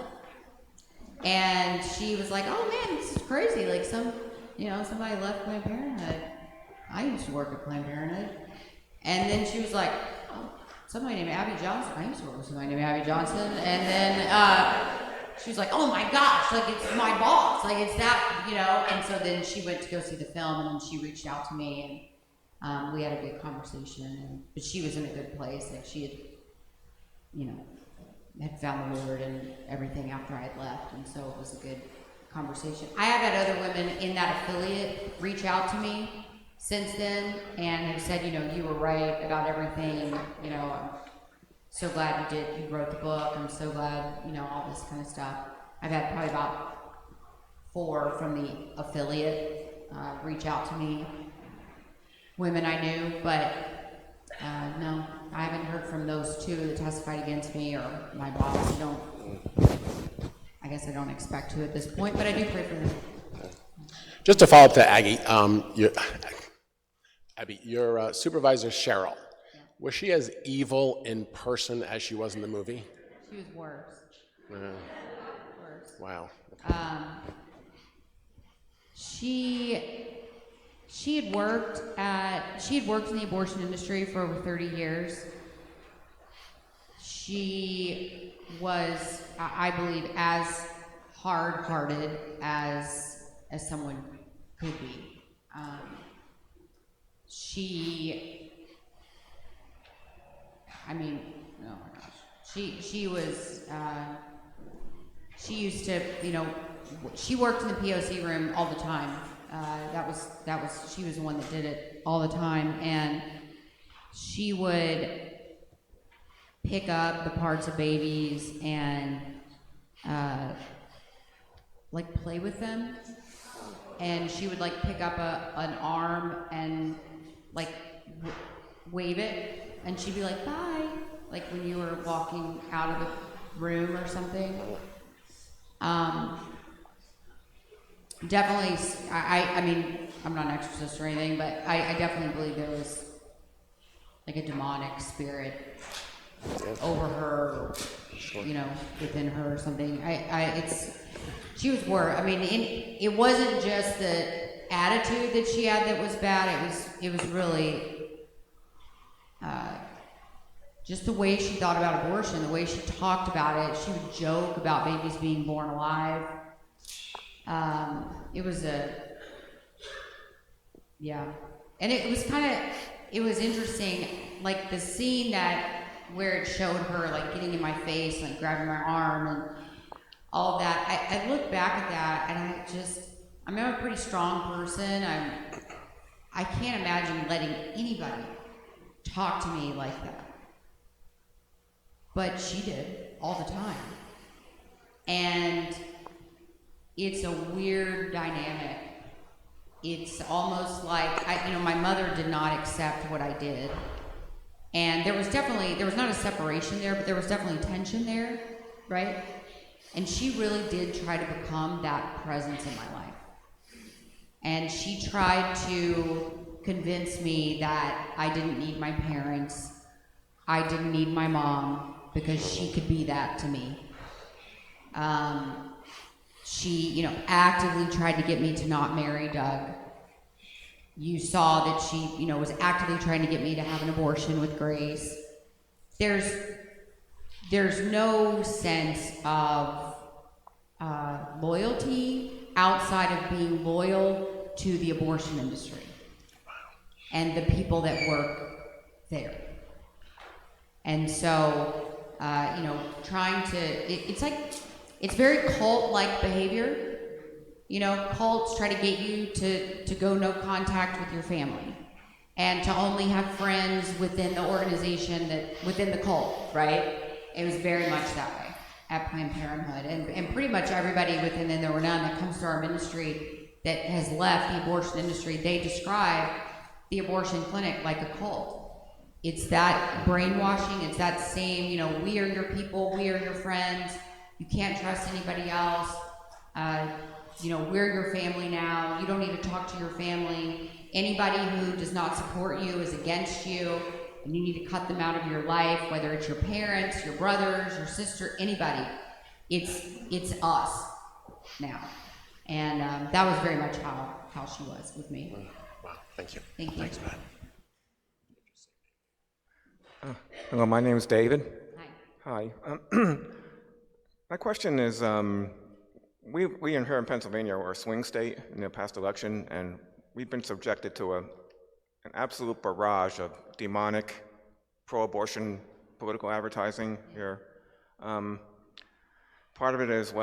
And she was like, "Oh man, this is crazy. Like somebody left Planned Parenthood. I used to work at Planned Parenthood." And then she was like, "Oh, somebody named Abby Johnson. I used to work with somebody named Abby Johnson." And then she was like, "Oh my gosh, like it's my boss. Like it's that, And so then she went to go see the film, and then she reached out to me, and we had a good conversation. But she was in a good place. Like she had, had found the Lord and everything after I had left, and so it was a good conversation. I have had other women in that affiliate reach out to me since then and have said, you were right about everything. I'm so glad you wrote the book. I'm so glad, all this kind of stuff. I've had probably about 4 from the affiliate reach out to me, women I knew, but no, I haven't heard from those 2 that testified against me or my boss. I guess I don't expect to at this point, but I do pray for them. Just to follow up to Aggie, your supervisor, Cheryl, was she as evil in person as she was in the movie? She was worse. Worse. Wow. She had worked in the abortion industry for over 30 years. She was, I believe, as hard-hearted as someone could be. Oh my gosh. She was, she used to, she worked in the POC room all the time. She was the one that did it all the time, and she would pick up the parts of babies and play with them, and she would pick up an arm and wave it, and she'd be like, "Bye," when you were walking out of the room or something. definitely, I mean, I'm not an exorcist or anything, but I definitely believe there was like a demonic spirit over her, you know, within her or something. She was worse. I mean, it wasn't just the attitude that she had that was bad. It was really just the way she thought about abortion, the way she talked about it. She would joke about babies being born alive. Yeah. And it was interesting, like the scene where it showed her like getting in my face, like grabbing my arm and all of that. I look back at that and I'm a pretty strong person. I can't imagine letting anybody talk to me like that. But she did all the time. And it's a weird dynamic. It's almost like, my mother did not accept what I did. And there was not a separation there, but there was definitely tension there, right? And she really did try to become that presence in my life. And she tried to convince me that I didn't need my parents, I didn't need my mom, because she could be that to me. She, actively tried to get me to not marry Doug. You saw that she, was actively trying to get me to have an abortion with Grace. There's no sense of loyalty outside of being loyal to the abortion industry and the people that work there. And so, it's very cult-like behavior. Cults try to get you to go no contact with your family and to only have friends within the organization within the cult, right? It was very much that way at Planned Parenthood. And pretty much everybody within there were none that comes to our ministry that has left the abortion industry, they describe the abortion clinic like a cult. It's that brainwashing, it's that same, we are your people, we are your friends, you can't trust anybody else, we're your family now, you don't need to talk to your family, anybody who does not support you is against you, and you need to cut them out of your life, whether it's your parents, your brothers, your sister, anybody. It's us now. And that was very much how she was with me. Wow, thank you. Thank you. Thanks, Matt. Hello, my name is David. Hi. Hi. My question is, we in here in Pennsylvania are a swing state in the past election, and we've been subjected to an absolute barrage of demonic pro-abortion political advertising here. Part of it is,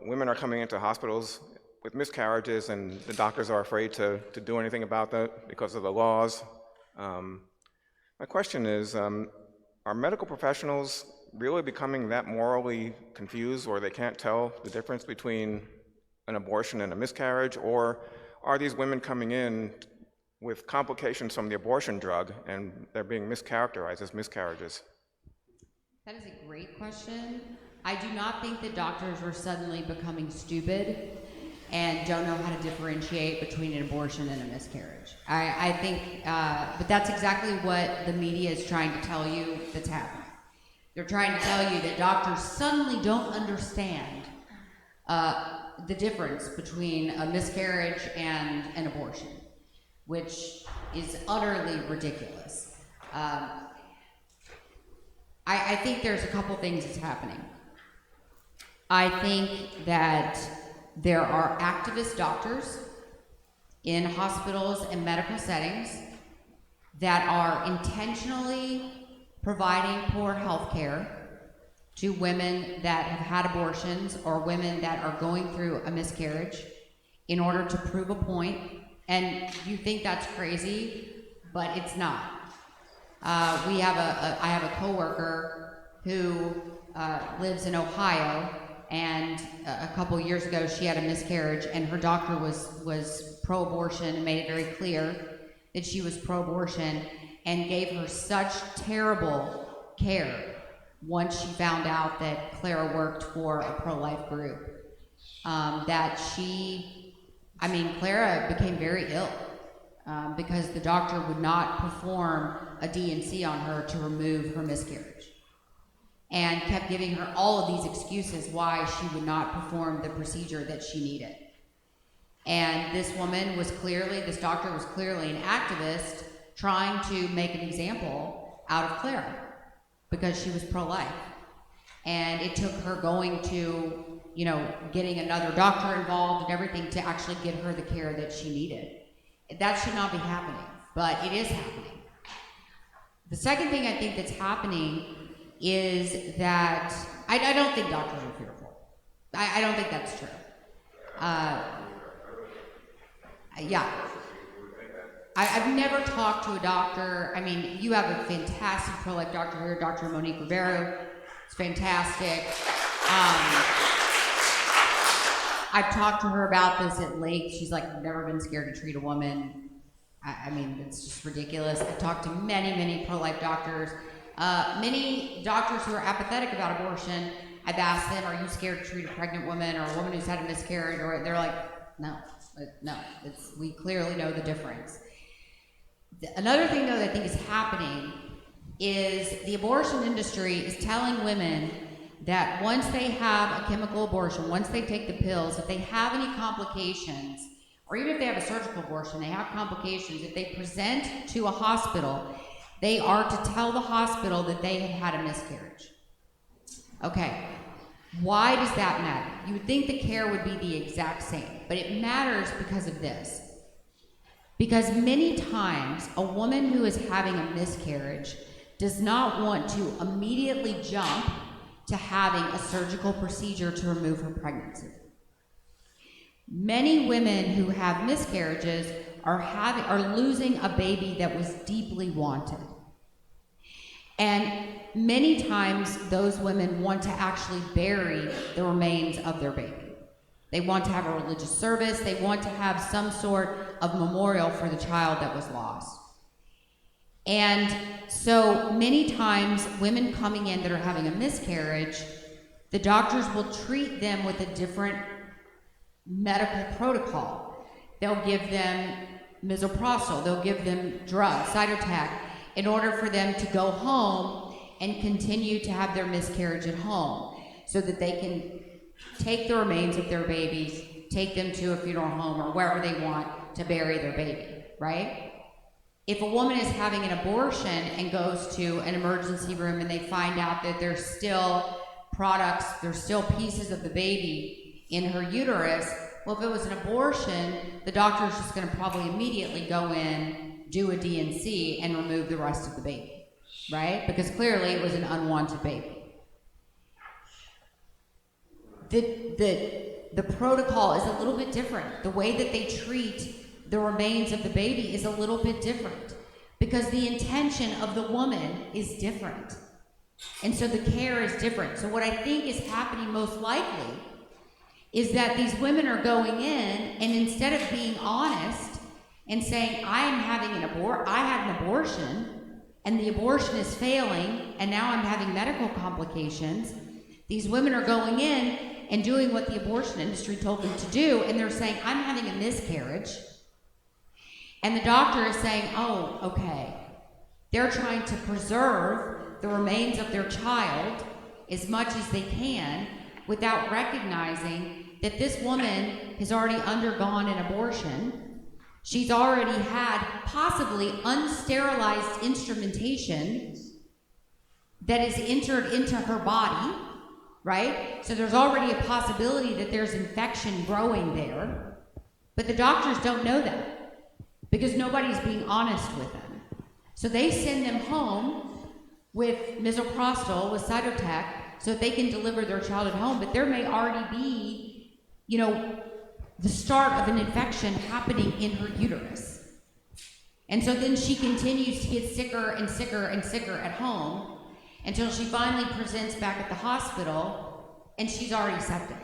women are coming into hospitals with miscarriages, and the doctors are afraid to do anything about that because of the laws. My question is, are medical professionals really becoming that morally confused where they can't tell the difference between an abortion and a miscarriage, or are these women coming in with complications from the abortion drug and they're being mischaracterized as miscarriages? That is a great question. I do not think that doctors are suddenly becoming stupid and don't know how to differentiate between an abortion and a miscarriage. I think, but that's exactly what the media is trying to tell you that's happening. They're trying to tell you that doctors suddenly don't understand the difference between a miscarriage and an abortion, which is utterly ridiculous. I think there's a couple things that's happening. I think that there are activist doctors in hospitals and medical settings that are intentionally providing poor health care to women that have had abortions or women that are going through a miscarriage in order to prove a point. And you think that's crazy, but it's not. I have a coworker who lives in Ohio, and a couple years ago she had a miscarriage, and her doctor was pro-abortion and made it very clear that she was pro-abortion, and gave her such terrible care once she found out that Clara worked for a pro-life group, that she I mean, Clara became very ill because the doctor would not perform a D&C on her to remove her miscarriage, and kept giving her all of these excuses why she would not perform the procedure that she needed. And this doctor was clearly an activist trying to make an example out of Clara because she was pro-life. And it took her going to, getting another doctor involved and everything to actually get her the care that she needed. That should not be happening, but it is happening. The second thing I think that's happening is that I don't think doctors are fearful. I don't think that's true. Yeah. I've never talked to a doctor. I mean, you have a fantastic pro-life doctor here, Dr. Monique Rivero. It's fantastic. I've talked to her about this at length. She's like, I've never been scared to treat a woman. I mean, it's just ridiculous. I've talked to many, many pro-life doctors. Many doctors who are apathetic about abortion, I've asked them, are you scared to treat a pregnant woman or a woman who's had a miscarriage? Or they're like, no, we clearly know the difference. Another thing, though, that I think is happening is the abortion industry is telling women that once they have a chemical abortion, once they take the pills, if they have any complications, or even if they have a surgical abortion, they have complications, if they present to a hospital, they are to tell the hospital that they have had a miscarriage. Okay, why does that matter? You would think the care would be the exact same, but it matters because of this. Because many times, a woman who is having a miscarriage does not want to immediately jump to having a surgical procedure to remove her pregnancy. Many women who have miscarriages are losing a baby that was deeply wanted. And many times those women want to actually bury the remains of their baby. They want to have a religious service. They want to have some sort of memorial for the child that was lost. And so many times women coming in that are having a miscarriage, the doctors will treat them with a different medical protocol. They'll give them misoprostol, they'll give them drugs, cytotec, in order for them to go home and continue to have their miscarriage at home so that they can take the remains of their babies, take them to a funeral home or wherever they want to bury their baby, right? If a woman is having an abortion and goes to an emergency room and they find out that there's still products, there's still pieces of the baby in her uterus, well, if it was an abortion, the doctor's just going to probably immediately go in, do a D&C, and remove the rest of the baby, right? Because clearly it was an unwanted baby. The protocol is a little bit different. The way that they treat the remains of the baby is a little bit different because the intention of the woman is different. And so the care is different. So what I think is happening most likely is that these women are going in and instead of being honest and saying, I had an abortion and the abortion is failing and now I'm having medical complications, these women are going in and doing what the abortion industry told them to do, and they're saying, I'm having a miscarriage. And the doctor is saying, oh, okay. They're trying to preserve the remains of their child as much as they can without recognizing that this woman has already undergone an abortion. She's already had possibly unsterilized instrumentation that is entered into her body, right? So there's already a possibility that there's infection growing there, but the doctors don't know that because nobody's being honest with them. So they send them home with misoprostol, with cytotec, so that they can deliver their child at home, but there may already be, the start of an infection happening in her uterus. And so then she continues to get sicker and sicker and sicker at home until she finally presents back at the hospital and she's already septic.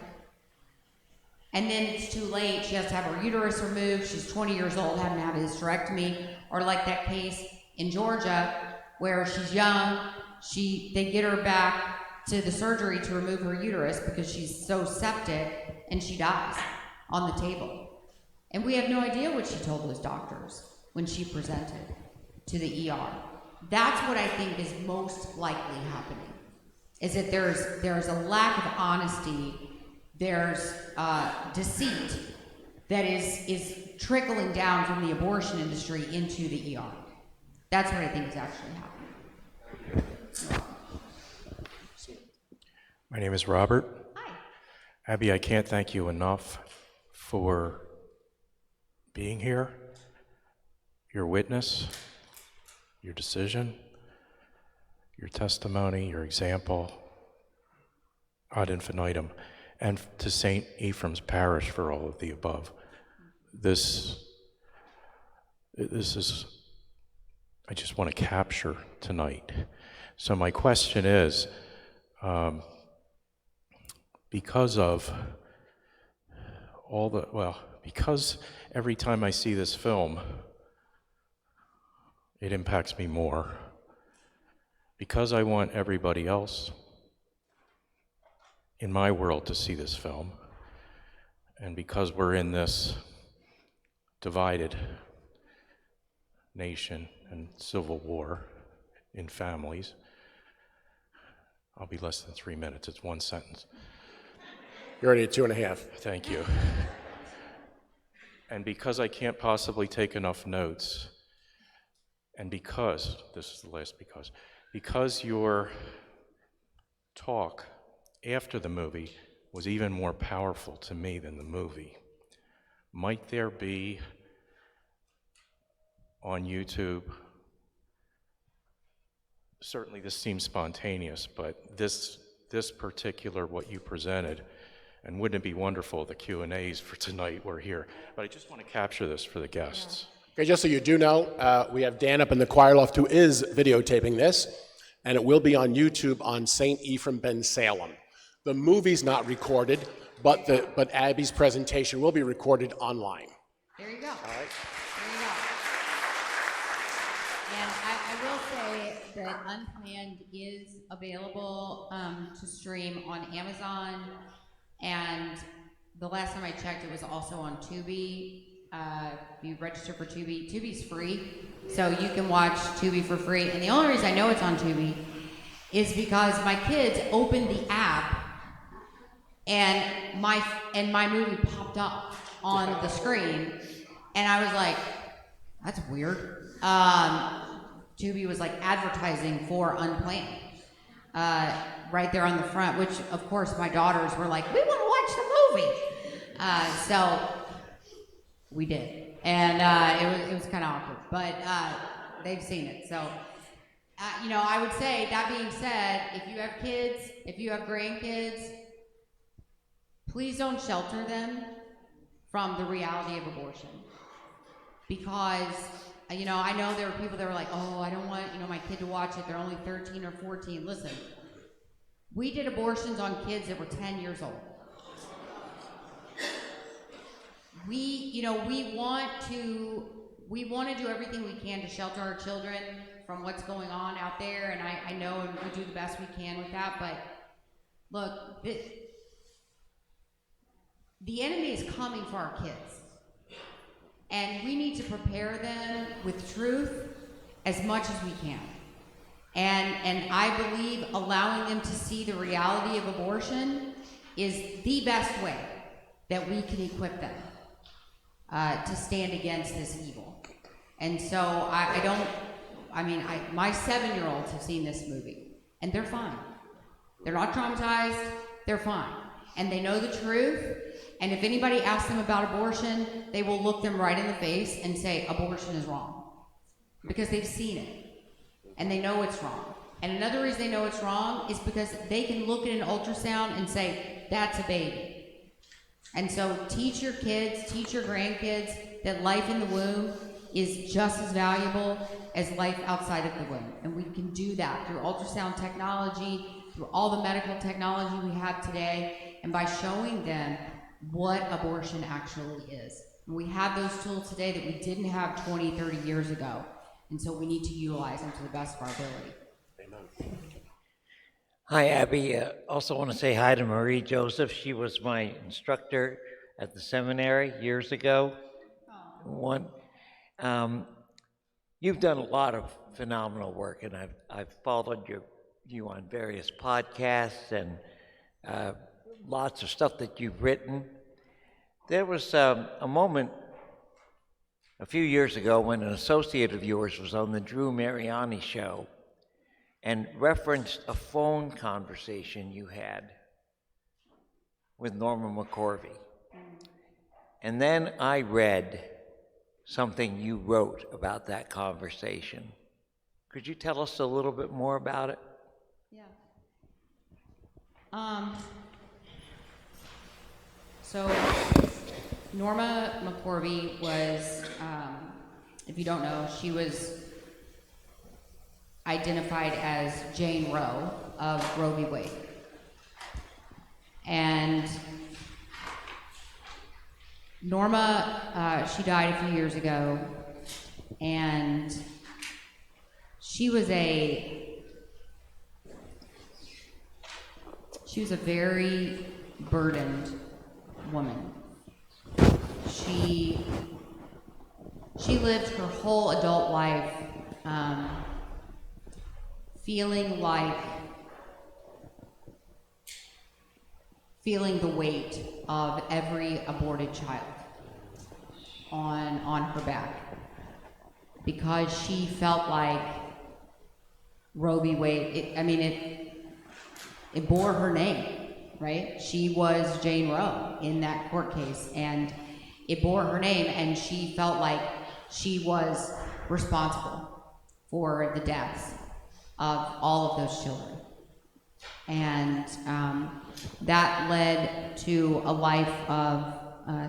And then it's too late, she has to have her uterus removed, she's 20 years old, having to have a hysterectomy, or like that case in Georgia where she's young, they get her back to the surgery to remove her uterus because she's so septic and she dies on the table. And we have no idea what she told those doctors when she presented to the ER. That's what I think is most likely happening, is that there's a lack of honesty, there's deceit that is trickling down from the abortion industry into the ER. That's what I think is actually happening. My name is Robert. Hi. Abby, I can't thank you enough for being here, your witness, your decision, your testimony, your example, ad infinitum, and to St. Ephraim's Parish for all of the above. This is, I just want to capture tonight. So my question is, because of all the, well, because every time I see this film, it impacts me more. Because I want everybody else in my world to see this film, and because we're in this divided nation and civil war in families, I'll be less than 3 minutes, it's one sentence. You're already at 2.5. Thank you. And because I can't possibly take enough notes, and because, this is the last because your talk after the movie was even more powerful to me than the movie, might there be on YouTube, certainly this seems spontaneous, but this particular, what you presented, and wouldn't it be wonderful, the Q&As for tonight were here. But I just want to capture this for the guests. Okay, just so you do know, we have Dan up in the choir loft who is videotaping this, and it will be on YouTube on St. Ephraim Ben Salem. The movie's not recorded, but Abby's presentation will be recorded online. There you go. All right. There you go. And I will say that Unplanned is available to stream on Amazon, and the last time I checked, it was also on Tubi. If you register for Tubi, Tubi's free, so you can watch Tubi for free. And the only reason I know it's on Tubi is because my kids opened the app, and my movie popped up on the screen, and I was like, "That's weird." Tubi was like advertising for Unplanned right there on the front, which of course my daughters were like, "We want to watch the movie," so we did, and it was kind of awkward, but they've seen it. So, I would say, that being said, if you have kids, if you have grandkids, please don't shelter them from the reality of abortion. Because, I know there were people that were like, "Oh, I don't want, my kid to watch it. They're only 13 or 14. Listen, we did abortions on kids that were 10 years old. We want to do everything we can to shelter our children from what's going on out there, and I know, and we do the best we can with that, but look, the enemy is coming for our kids, and we need to prepare them with truth as much as we can. And I believe allowing them to see the reality of abortion is the best way that we can equip them to stand against this evil. And so my 7-year-olds have seen this movie, and they're fine. They're not traumatized, they're fine. And they know the truth, and if anybody asks them about abortion, they will look them right in the face and say, abortion is wrong. Because they've seen it, and they know it's wrong. And another reason they know it's wrong is because they can look at an ultrasound and say, that's a baby. And so teach your kids, teach your grandkids that life in the womb is just as valuable as life outside of the womb. And we can do that through ultrasound technology, through all the medical technology we have today, and by showing them what abortion actually is. And we have those tools today that we didn't have 20, 30 years ago. And so we need to utilize them to the best of our ability. Amen. Hi, Abby. Also want to say hi to Marie Joseph. She was my instructor at the seminary years ago. One, you've done a lot of phenomenal work, and I've followed you on various podcasts and lots of stuff that you've written. There was a moment a few years ago when an associate of yours was on the Drew Mariani show and referenced a phone conversation you had with Norma McCorvey. And then I read something you wrote about that conversation. Could you tell us a little bit more about it? Yeah. So Norma McCorvey was, if you don't know, she was identified as Jane Roe of Roe v. Wade. And Norma, she died a few years ago, and she was a very burdened woman. She lived her whole adult life feeling the weight of every aborted child on her back, because she felt like Roe v. Wade, it bore her name, right? She was Jane Roe in that court case, and it bore her name, and she felt like she was responsible for the deaths of all of those children. And that led to a life of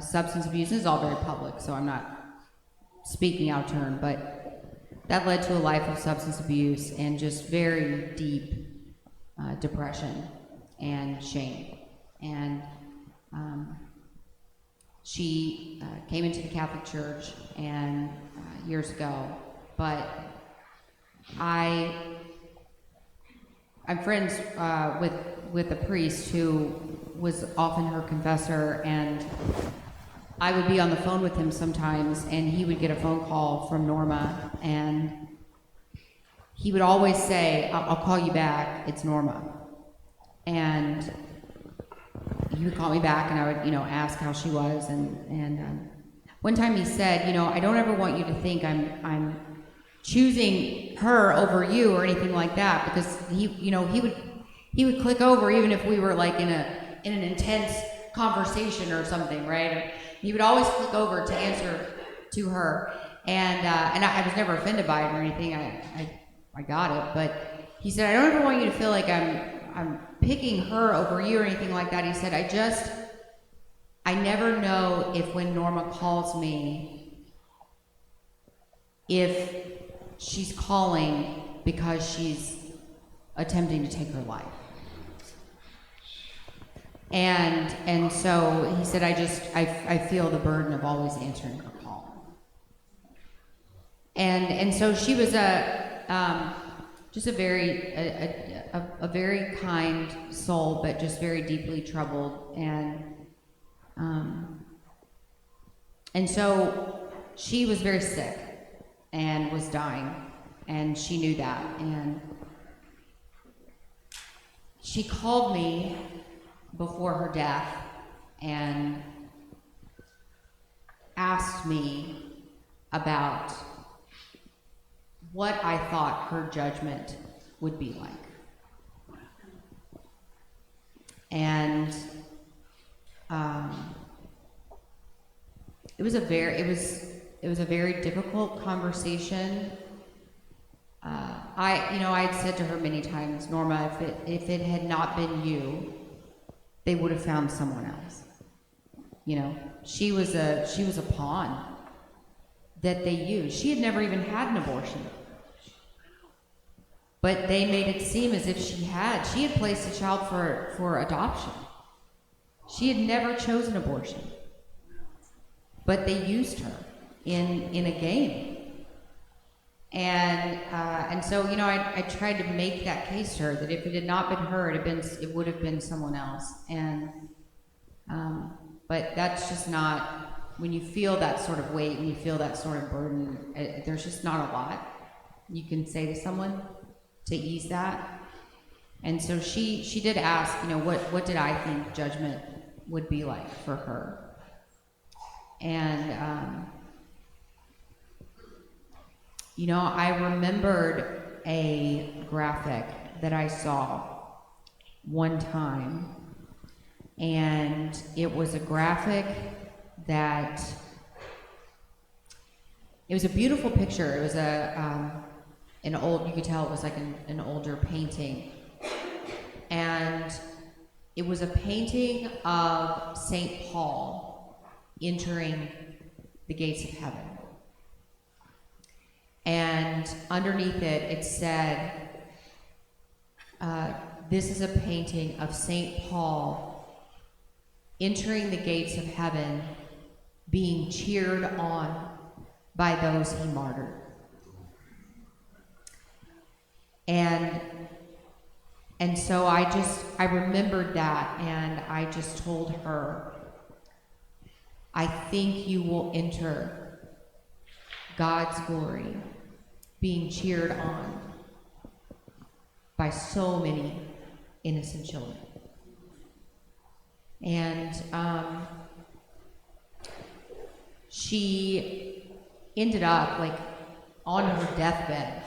substance abuse. This is all very public, so I'm not speaking out of turn, but that led to a life of substance abuse and just very deep depression and shame. And she came into the Catholic Church and years ago, but I'm friends with a priest who was often her confessor, and I would be on the phone with him sometimes, and he would get a phone call from Norma, and he would always say, I'll call you back, it's Norma. And he would call me back, and I would, ask how she was, and one time he said, I don't ever want you to think I'm choosing her over you or anything like that, because he would click over even if we were like in an intense conversation or something, right? He would always click over to answer to her, and I was never offended by it or anything. I got it, but he said, I don't ever want you to feel like I'm picking her over you or anything like that. He said, I never know if when Norma calls me, if she's calling because she's attempting to take her life. And so he said, I feel the burden of always answering her call. And so she was just a very kind soul, but just very deeply troubled. And so she was very sick and was dying, and she knew that. And she called me before her death and asked me about what I thought her judgment would be like. And it was a very difficult conversation. I had said to her many times, Norma, if it had not been you, they would have found someone else. She was a pawn that they used. She had never even had an abortion, but they made it seem as if she had. She had placed a child for adoption. She had never chosen abortion, but they used her in a game. And so I tried to make that case to her that if it had not been her, it would have been someone else. And but that's just not when you feel that sort of weight, when you feel that sort of burden, there's just not a lot you can say to someone to ease that. And so she did ask, you know, what did I think judgment would be like for her? And, you know, I remembered a graphic that I saw one time, and it was a graphic that, it was a beautiful picture. It was an old, you could tell it was like an older painting. And it was a painting of St. Paul entering the gates of heaven. And underneath it, it said, this is a painting of St. Paul entering the gates of heaven, being cheered on by those he martyred. And so I remembered that, and I just told her, I think you will enter God's glory being cheered on by so many innocent children. And she ended up, like, on her deathbed,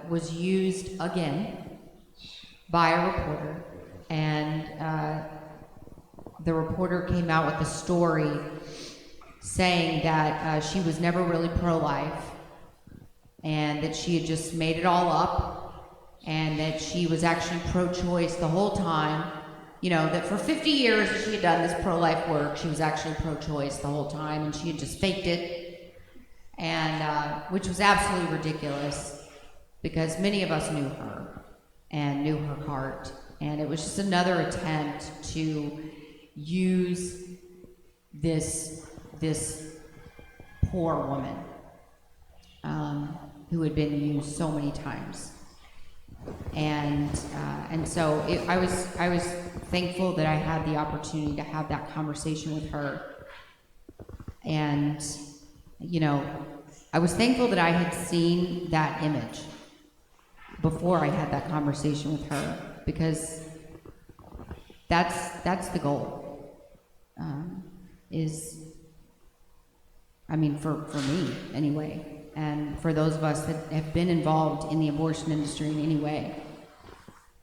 was used again by a reporter, and the reporter came out with a story saying that she was never really pro-life, and that she had just made it all up, and that she was actually pro-choice the whole time. You know, that for 50 years she had done this pro-life work, she was actually pro-choice the whole time, and she had just faked it, and which was absolutely ridiculous, because many of us knew her and knew her heart, and it was just another attempt to use this poor woman who had been used so many times. And so I was thankful that I had the opportunity to have that conversation with her. And, you know, I was thankful that I had seen that image before I had that conversation with her, because that's the goal. For me anyway, and for those of us that have been involved in the abortion industry in any way,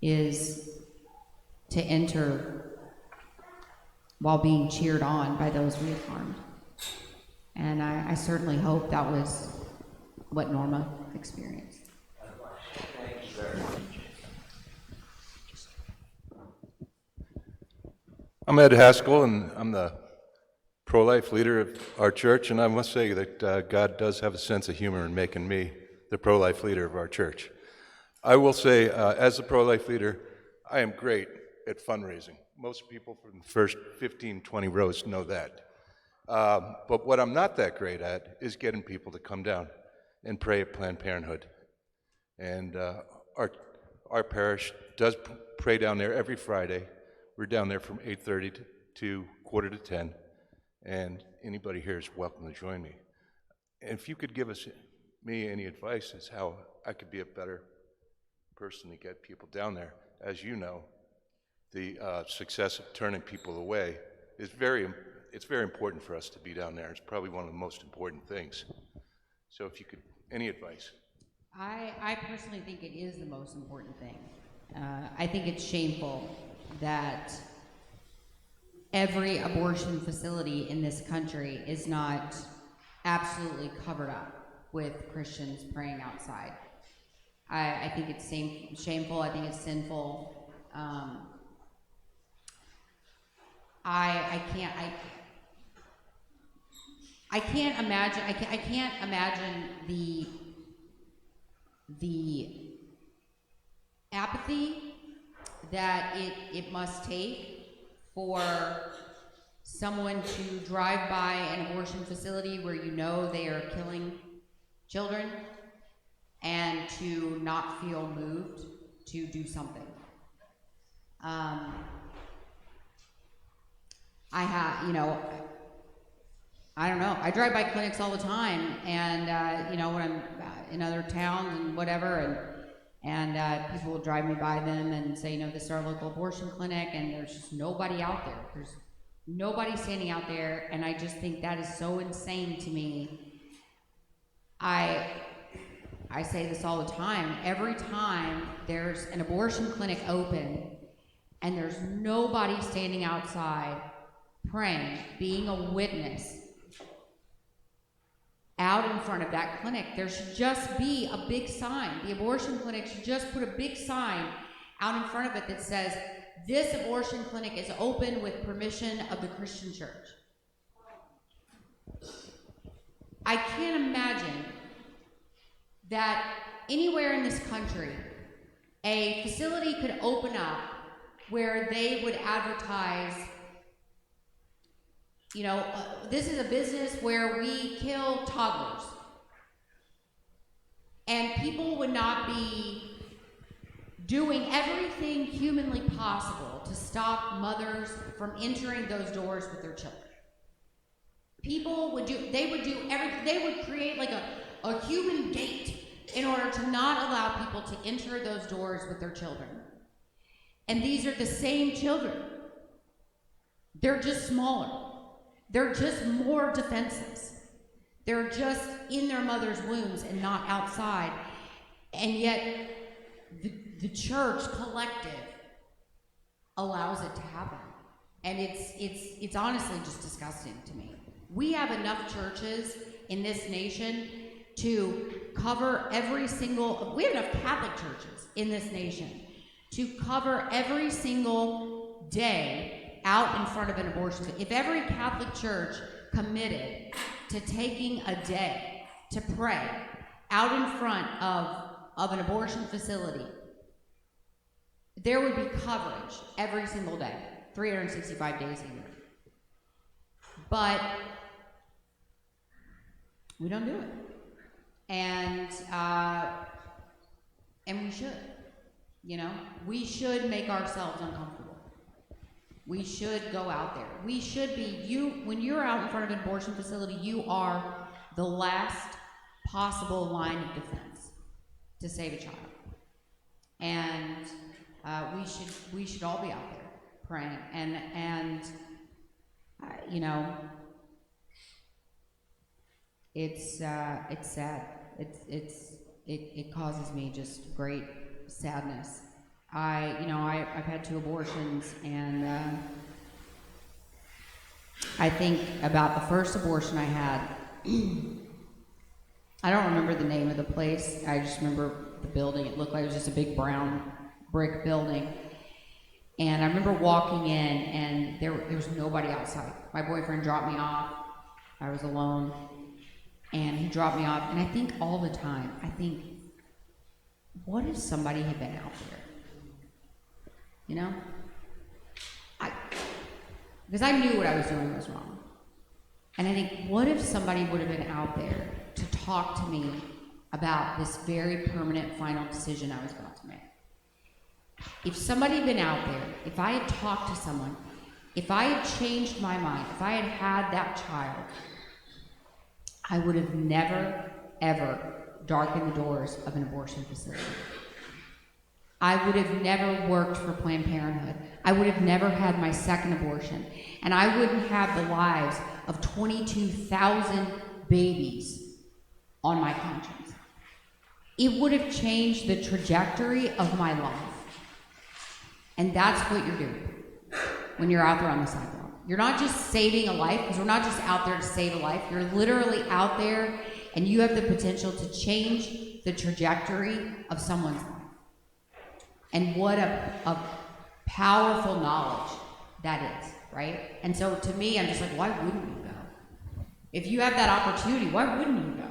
is to enter while being cheered on by those we have harmed. And I certainly hope that was what Norma experienced. I'm Ed Haskell, and I'm the pro-life leader of our church, and I must say that God does have a sense of humor in making me the pro-life leader of our church. I will say, as a pro-life leader, I am great at fundraising. Most people from the first 15, 20 rows know that. But what I'm not that great at is getting people to come down and pray at Planned Parenthood. And our parish does pray down there every Friday. We're down there from 8:30 to 9:45, and anybody here is welcome to join me. And if you could give me any advice as how I could be a better person to get people down there. As you know, the success of turning people away is very important for us to be down there. It's probably one of the most important things. So if you could, any advice? I personally think it is the most important thing. I think it's shameful that every abortion facility in this country is not absolutely covered up with Christians praying outside. I think it's shameful. I think it's sinful. I can't imagine the apathy that it must take for someone to drive by an abortion facility where you know they are killing children and to not feel moved to do something. I don't know. I drive by clinics all the time, and you know, when I'm in other towns and whatever, and people will drive me by them and say, you know, this is our local abortion clinic, and there's just nobody out there. There's nobody standing out there, and I just think that is so insane to me. I say this all the time. Every time there's an abortion clinic open, and there's nobody standing outside praying, being a witness out in front of that clinic, there should just be a big sign. The abortion clinic should just put a big sign out in front of it that says, this abortion clinic is open with permission of the Christian church. I can't imagine that anywhere in this country, a facility could open up where they would advertise, you know, this is a business where we kill toddlers. And people would not be doing everything humanly possible to stop mothers from entering those doors with their children. People would do, they would create like a human gate in order to not allow people to enter those doors with their children. And these are the same children. They're just smaller. They're just more defenseless. They're just in their mother's wombs and not outside. And yet, the church collective allows it to happen. And it's honestly just disgusting to me. We have enough churches in this nation to cover every single, we have enough Catholic churches in this nation to cover every single day out in front of an abortion. If every Catholic church committed to taking a day to pray out in front of an abortion facility, there would be coverage every single day, 365 days a year. But we don't do it. And we should, you know, we should make ourselves uncomfortable. We should go out there. We should be, when you're out in front of an abortion facility, you are the last possible line of defense to save a child. And we should all be out there praying. And you know, it's sad. It causes me just great sadness. I've had 2 abortions, and I think about the first abortion I had. I don't remember the name of the place. I just remember the building. It looked like it was just a big brown brick building. And I remember walking in, and there was nobody outside. My boyfriend dropped me off. I was alone, and he dropped me off. And I think all the time, what if somebody had been out there? You know? Because I knew what I was doing was wrong. And I think, what if somebody would have been out there to talk to me about this very permanent final decision I was about to make? If somebody had been out there, if I had talked to someone, if I had changed my mind, if I had had that child, I would have never, ever darkened the doors of an abortion facility. I would have never worked for Planned Parenthood. I would have never had my second abortion. And I wouldn't have the lives of 22,000 babies on my conscience. It would have changed the trajectory of my life. And that's what you're doing when you're out there on the sidewalk. You're not just saving a life, because we're not just out there to save a life. You're literally out there, and you have the potential to change the trajectory of someone's life. And what a powerful knowledge that is, right? And so to me, I'm just like, why wouldn't you go? If you have that opportunity, why wouldn't you go?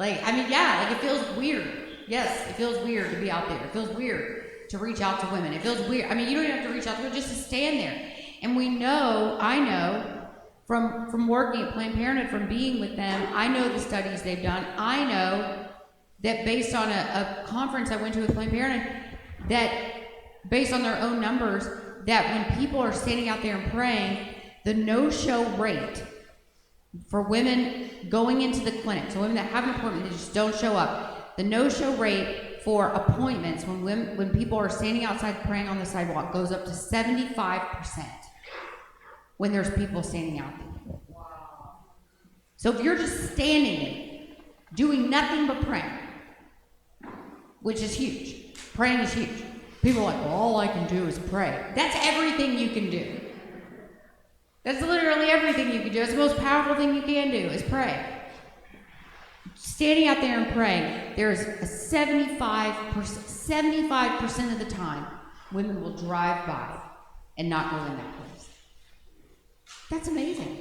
It feels weird. Yes, it feels weird to be out there. It feels weird to reach out to women. It feels weird. You don't even have to reach out to them, just to stand there. And I know from working at Planned Parenthood, from being with them, I know the studies they've done. I know that based on a conference I went to with Planned Parenthood, that based on their own numbers, that when people are standing out there and praying, the no-show rate for women going into the clinic, so women that have an appointment, they just don't show up. The no-show rate for appointments when people are standing outside praying on the sidewalk goes up to 75% when there's people standing out there. So if you're just standing doing nothing but praying, which is huge, praying is huge. People are like, well, all I can do is pray. That's everything you can do. That's literally everything you can do. It's the most powerful thing you can do is pray. Standing out there and praying, there's a 75% of the time, women will drive by and not go in that place. That's amazing.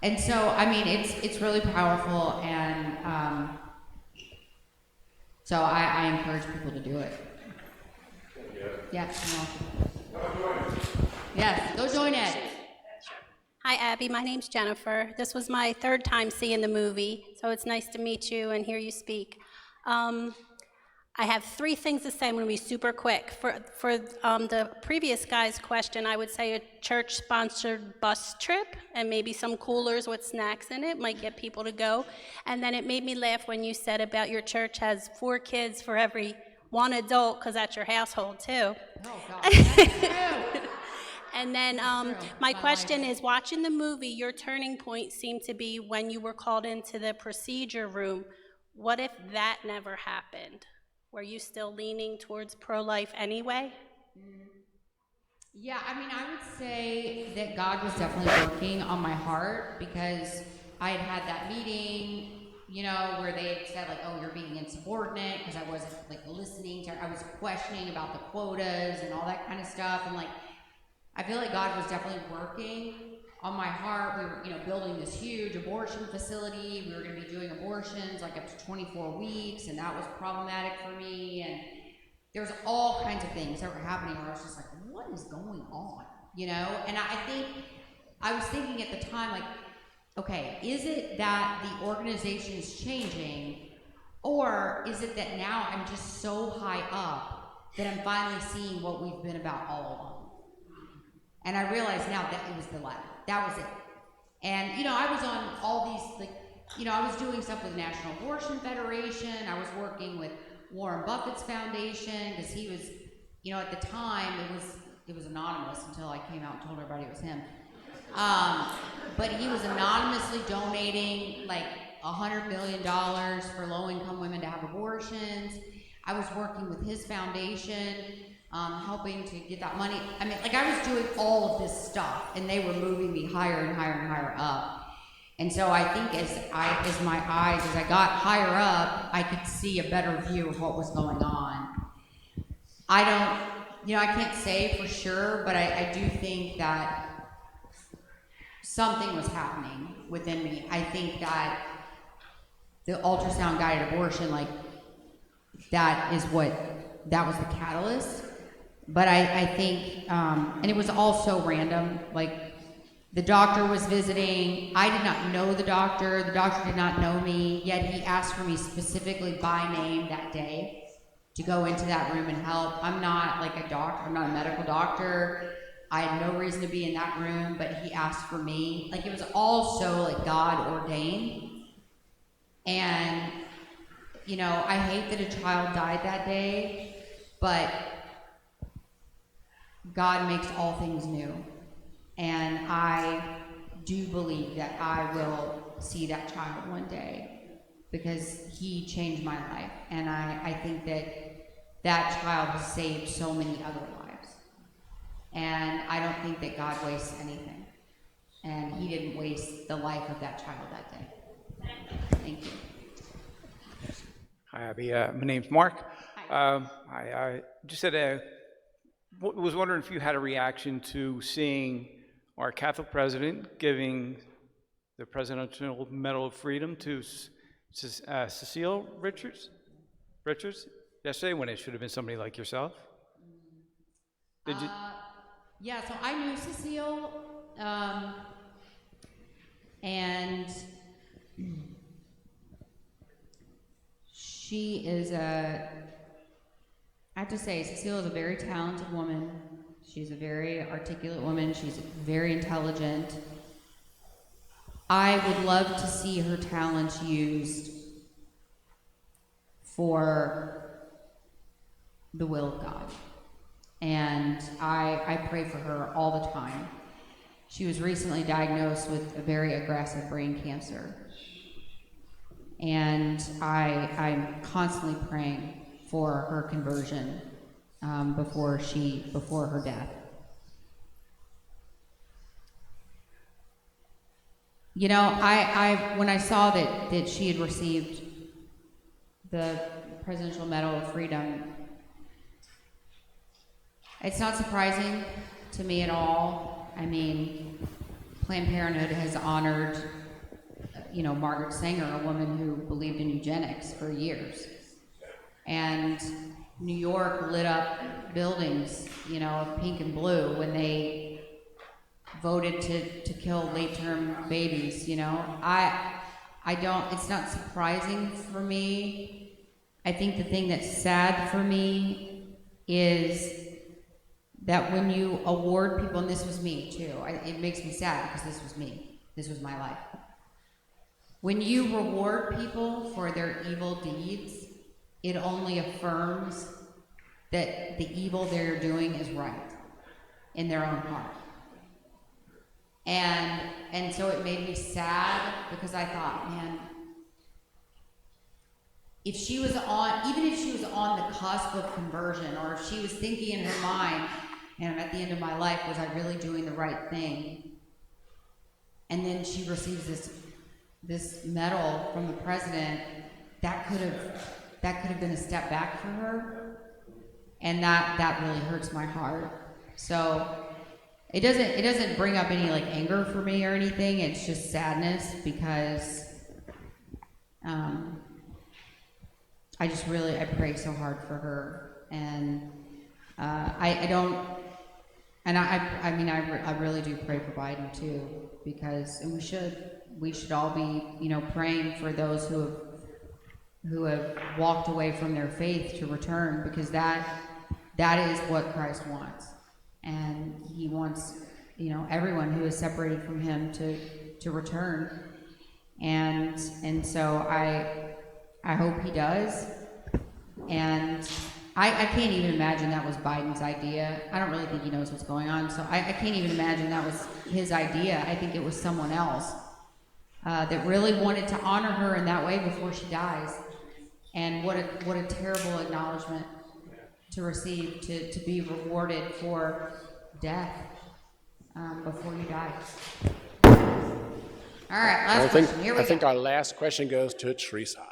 And so, I mean, it's really powerful, and so I encourage people to do it. Yeah. Yes, go join Ed. Hi, Abby. My name's Jennifer. This was my third time seeing the movie, so it's nice to meet you and hear you speak. I have 3 things to say. I'm going to be super quick. For the previous guy's question, I would say a church-sponsored bus trip and maybe some coolers with snacks in it might get people to go. And then it made me laugh when you said about your church has 4 kids for every 1 adult, because that's your household, too. Oh, God, that's true. And then my question is, watching the movie, your turning point seemed to be when you were called into the procedure room. What if that never happened? Were you still leaning towards pro-life anyway? Yeah, I mean, I would say that God was definitely working on my heart, because I had that meeting, you know, where they had said, like, oh, you're being insubordinate, because I wasn't, like, listening to, I was questioning about the quotas and all that kind of stuff, and, like, I feel like God was definitely working on my heart. We were, you know, building this huge abortion facility. We were going to be doing abortions like up to 24 weeks, and that was problematic for me. And there was all kinds of things that were happening where I was just like, what is going on? You know? And I was thinking at the time, like, okay, is it that the organization is changing, or is it that now I'm just so high up that I'm finally seeing what we've been about all along? And I realized now that it was the latter. That was it. And, you know, I was on all these, like, you know, I was doing stuff with National Abortion Federation. I was working with Warren Buffett's foundation, because he was, you know, at the time, it was anonymous until I came out and told everybody it was him. But he was anonymously donating like $100 million for low-income women to have abortions. I was working with his foundation, helping to get that money. I mean, like, I was doing all of this stuff, and they were moving me higher and higher and higher up. And so I think as I got higher up, I could see a better view of what was going on. I can't say for sure, but I do think that something was happening within me. I think that the ultrasound guided abortion, like, that was the catalyst. But I think, and it was all so random, like, the doctor was visiting, I did not know the doctor did not know me, yet he asked for me specifically by name that day to go into that room and help. I'm not like a doctor, I'm not a medical doctor, I had no reason to be in that room, but he asked for me. Like, it was all so, like, God ordained. And, you know, I hate that a child died that day, but God makes all things new. And I do believe that I will see that child one day, because he changed my life. And I think that child has saved so many other lives. And I don't think that God wastes anything. And he didn't waste the life of that child that day. Thank you. Hi, Abby. My name's Mark. I just was wondering if you had a reaction to seeing our Catholic president giving the Presidential Medal of Freedom to Cecile Richards yesterday, when it should have been somebody like yourself. Did you? Yeah, so I knew Cecile, and she is I have to say, Cecile is a very talented woman. She's a very articulate woman. She's very intelligent. I would love to see her talents used for the will of God. And I pray for her all the time. She was recently diagnosed with a very aggressive brain cancer. And I'm constantly praying for her conversion before her death. You know, when I saw that she had received the Presidential Medal of Freedom, it's not surprising to me at all. I mean, Planned Parenthood has honored, Margaret Sanger, a woman who believed in eugenics for years. And New York lit up buildings, pink and blue when they voted to kill late-term babies, it's not surprising for me. I think the thing that's sad for me is that when you award people, and this was me too, it makes me sad because this was me, this was my life. When you reward people for their evil deeds, it only affirms that the evil they're doing is right in their own heart. And so it made me sad because I thought, man, even if she was on the cusp of conversion, or if she was thinking in her mind, and at the end of my life, was I really doing the right thing? And then she receives this medal from the president, that could have been a step back for her, and that really hurts my heart. So it doesn't bring up any like anger for me or anything. It's just sadness because I pray so hard for her, and I really do pray for Biden too, because, and we should all be, praying for those who have walked away from their faith to return, because that is what Christ wants. And he wants, everyone who is separated from him to return. And so I hope he does. And I can't even imagine that was Biden's idea. I don't really think he knows what's going on, so I can't even imagine that was his idea. I think it was someone else that really wanted to honor her in that way before she dies. And what a terrible acknowledgement to receive, to be rewarded for death before you die. All right, last question. Here we go. I think our last question goes to Teresa.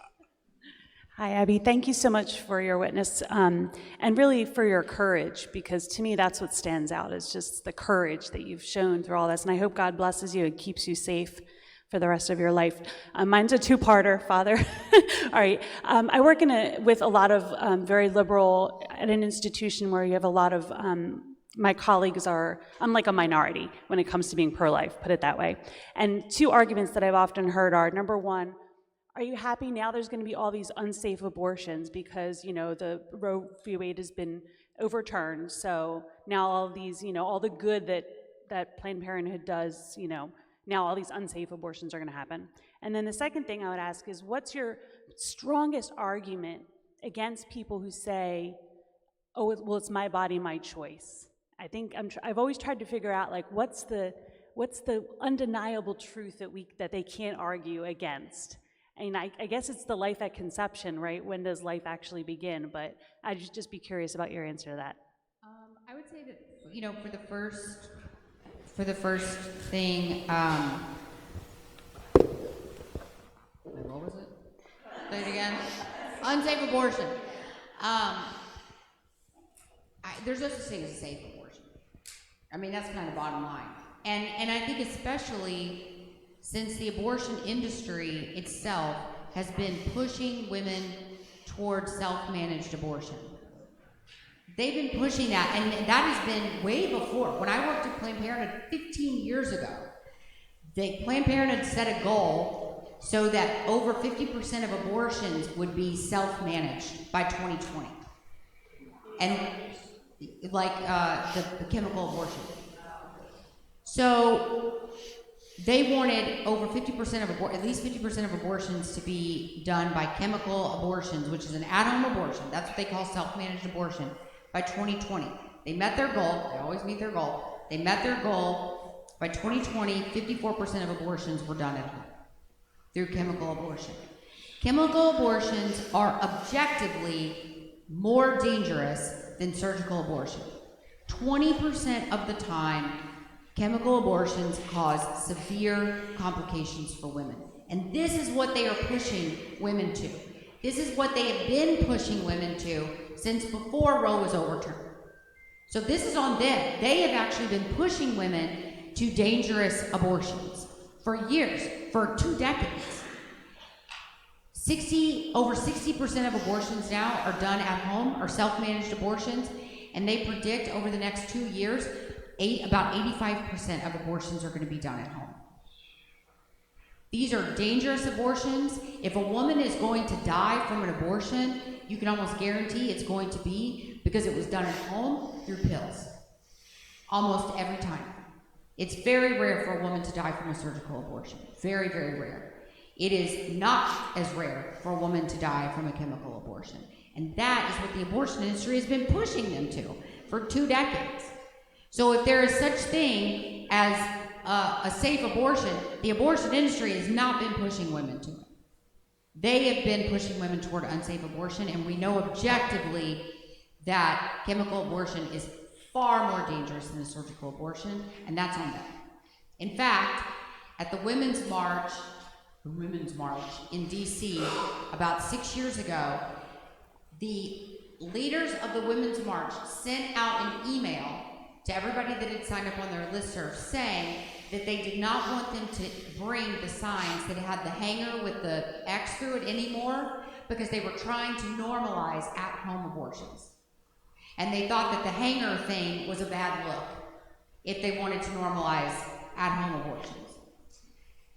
Hi, Abby. Thank you so much for your witness and really for your courage, because to me that's what stands out, is just the courage that you've shown through all this. And I hope God blesses you and keeps you safe for the rest of your life. Mine's a two-parter, Father. All right. I work with a lot of very liberal, at an institution where you have a lot of, my colleagues I'm like a minority when it comes to being pro-life, put it that way. And two arguments that I've often heard are, number one, are you happy now there's going to be all these unsafe abortions because, the Roe v. Wade has been overturned, so now all of these, all the good that Planned Parenthood does, now all these unsafe abortions are going to happen. And then the second thing I would ask is, what's your strongest argument against people who say, oh, well, it's my body, my choice? I think I've always tried to figure out, like, what's the undeniable truth that they can't argue against? And I guess it's the life at conception, right? When does life actually begin? But I'd just be curious about your answer to that. I would say that, for the first thing, what was it? Say it again. Unsafe abortion. There's no such thing as a safe abortion. I mean, that's kind of bottom line. And I think especially since the abortion industry itself has been pushing women towards self-managed abortion. They've been pushing that, and that has been way before. When I worked at Planned Parenthood 15 years ago, Planned Parenthood set a goal so that over 50% of abortions would be self-managed by 2020. And like the chemical abortion. So They wanted over 50% of at least 50% of abortions to be done by chemical abortions, which is an at-home abortion. That's what they call self-managed abortion, by 2020. They met their goal. They always meet their goal. They met their goal. By 2020, 54% of abortions were done at home through chemical abortion. Chemical abortions are objectively more dangerous than surgical abortion. 20% of the time, chemical abortions cause severe complications for women. And this is what they are pushing women to. This is what they have been pushing women to since before Roe was overturned. So this is on them. They have actually been pushing women to dangerous abortions for years, for 2 decades. Over 60% of abortions now are done at home, are self-managed abortions, and they predict over the next 2 years, about 85% of abortions are going to be done at home. These are dangerous abortions. If a woman is going to die from an abortion, you can almost guarantee it's going to be because it was done at home through pills. Almost every time. It's very rare for a woman to die from a surgical abortion. Very, very rare. It is not as rare for a woman to die from a chemical abortion. And that is what the abortion industry has been pushing them to for 2 decades. So if there is such thing as a safe abortion, the abortion industry has not been pushing women to it. They have been pushing women toward unsafe abortion, and we know objectively that chemical abortion is far more dangerous than a surgical abortion, and that's on them. In fact, at the Women's March in DC about 6 years ago, the leaders of the Women's March sent out an email to everybody that had signed up on their listserv saying that they did not want them to bring the signs that had the hanger with the X through it anymore because they were trying to normalize at-home abortions. And they thought that the hanger thing was a bad look if they wanted to normalize at-home abortions.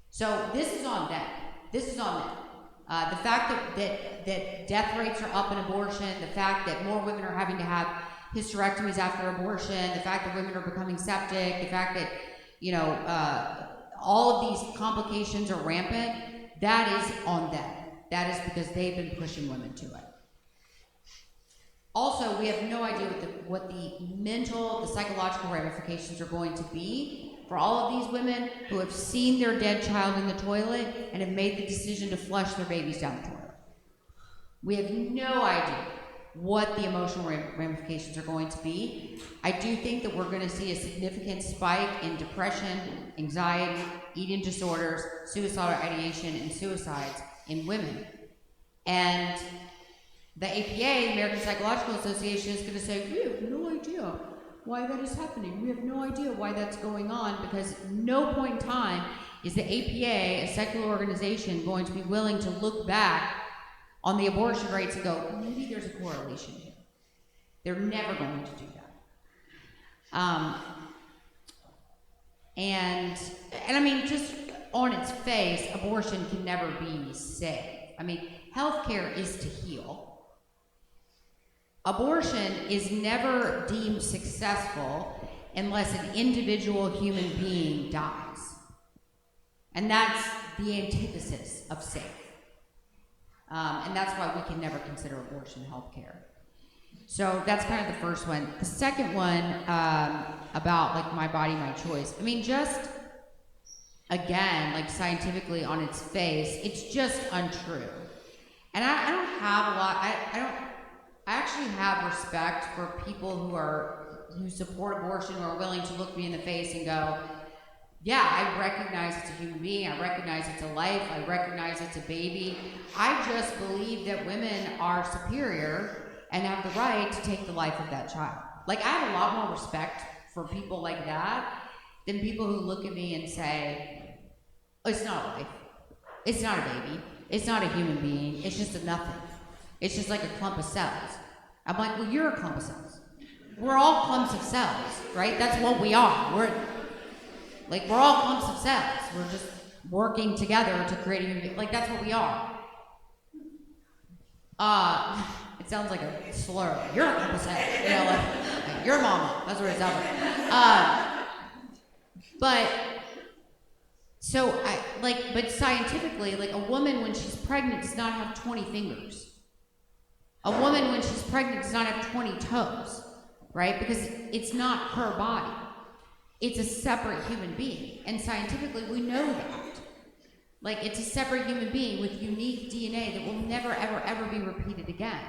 So this is on them. This is on them. The fact that death rates are up in abortion, the fact that more women are having to have hysterectomies after abortion, the fact that women are becoming septic, the fact that, all of these complications are rampant, that is on them. That is because they've been pushing women to it. Also, we have no idea what the psychological ramifications are going to be for all of these women who have seen their dead child in the toilet and have made the decision to flush their babies down the toilet. We have no idea what the emotional ramifications are going to be. I do think that we're going to see a significant spike in depression, anxiety, eating disorders, suicidal ideation, and suicides in women. And the APA, American Psychological Association, is going to say, we have no idea why that is happening. We have no idea why that's going on, because no point in time is the APA, a secular organization, going to be willing to look back on the abortion rates and go, maybe there's a correlation here. They're never going to do that. And I mean, just on its face, abortion can never be safe. I mean, healthcare is to heal. Abortion is never deemed successful unless an individual human being dies. And that's the antithesis of safe. And that's why we can never consider abortion health care. So that's kind of the first one. The second one, about like my body, my choice. I mean, just again, like scientifically on its face, it's just untrue. And I don't have a lot, I actually have respect for people who support abortion, who are willing to look me in the face and go, yeah, I recognize it's a human being, I recognize it's a life, I recognize it's a baby. I just believe that women are superior and have the right to take the life of that child. Like, I have a lot more respect for people like that than people who look at me and say, oh, it's not a life, it's not a baby, it's not a human being, it's just a nothing. It's just like a clump of cells. I'm like, well, you're a clump of cells. We're all clumps of cells, right? That's what we are. We're all clumps of cells. We're just working together to create a human being. Like, that's what we are. It sounds like a slur. You're a clump of cells. You know, like your mama. That's what it sounds like. But So but scientifically, like a woman when she's pregnant does not have 20 fingers. A woman when she's pregnant does not have 20 toes, right? Because it's not her body. It's a separate human being. And scientifically, we know that. Like, it's a separate human being with unique DNA that will never, ever, ever be repeated again.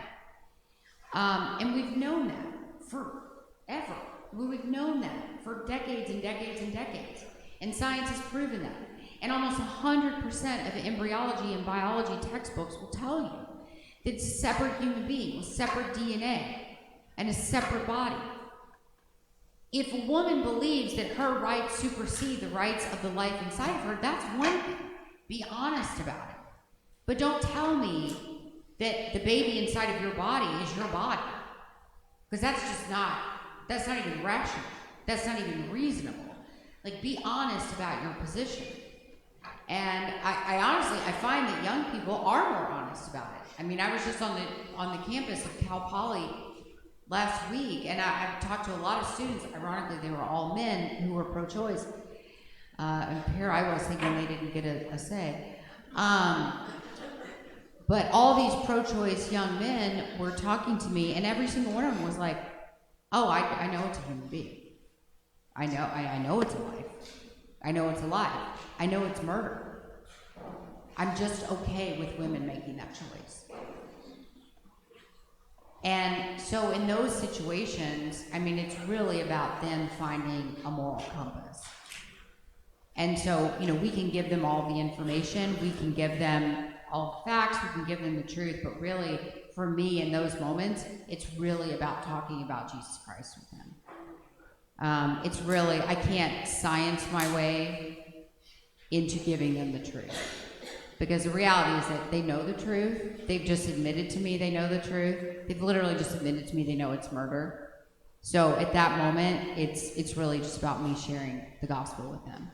And we've known that forever. We've known that for decades and decades and decades. And science has proven that. And almost 100% of embryology and biology textbooks will tell you that it's a separate human being with separate DNA and a separate body. If a woman believes that her rights supersede the rights of the life inside of her, that's one thing. Be honest about it. But don't tell me that the baby inside of your body is your body. Because that's not even rational. That's not even reasonable. Like, be honest about your position. And I honestly, I find that young people are more honest about it. I mean, I was just on the campus of Cal Poly last week, and I've talked to a lot of students. Ironically, they were all men who were pro-choice. And here I was thinking they didn't get a say. But all these pro-choice young men were talking to me, and every single one of them was like, oh, I know it's a human being. I know it's a life. I know it's alive. I know it's murder. I'm just okay with women making that choice. And so in those situations, I mean, it's really about them finding a moral compass. And so, we can give them all the information, we can give them all the facts, we can give them the truth, but really, for me in those moments, it's really about talking about Jesus Christ with them. It's really, I can't science my way into giving them the truth. Because the reality is that they know the truth. They've just admitted to me they know the truth. They've literally just admitted to me they know it's murder. So at that moment, it's really just about me sharing the gospel with them.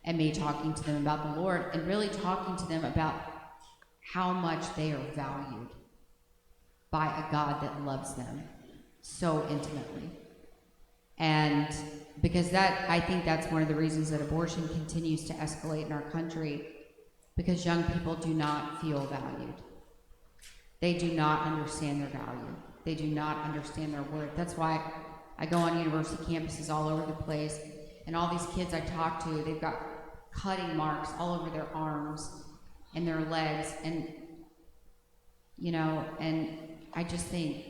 And me talking to them about the Lord, and really talking to them about how much they are valued by a God that loves them so intimately. And because I think that's one of the reasons that abortion continues to escalate in our country, because young people do not feel valued. They do not understand their value. They do not understand their worth. That's why I go on university campuses all over the place, and all these kids I talk to, they've got cutting marks all over their arms and their legs, and and I just think,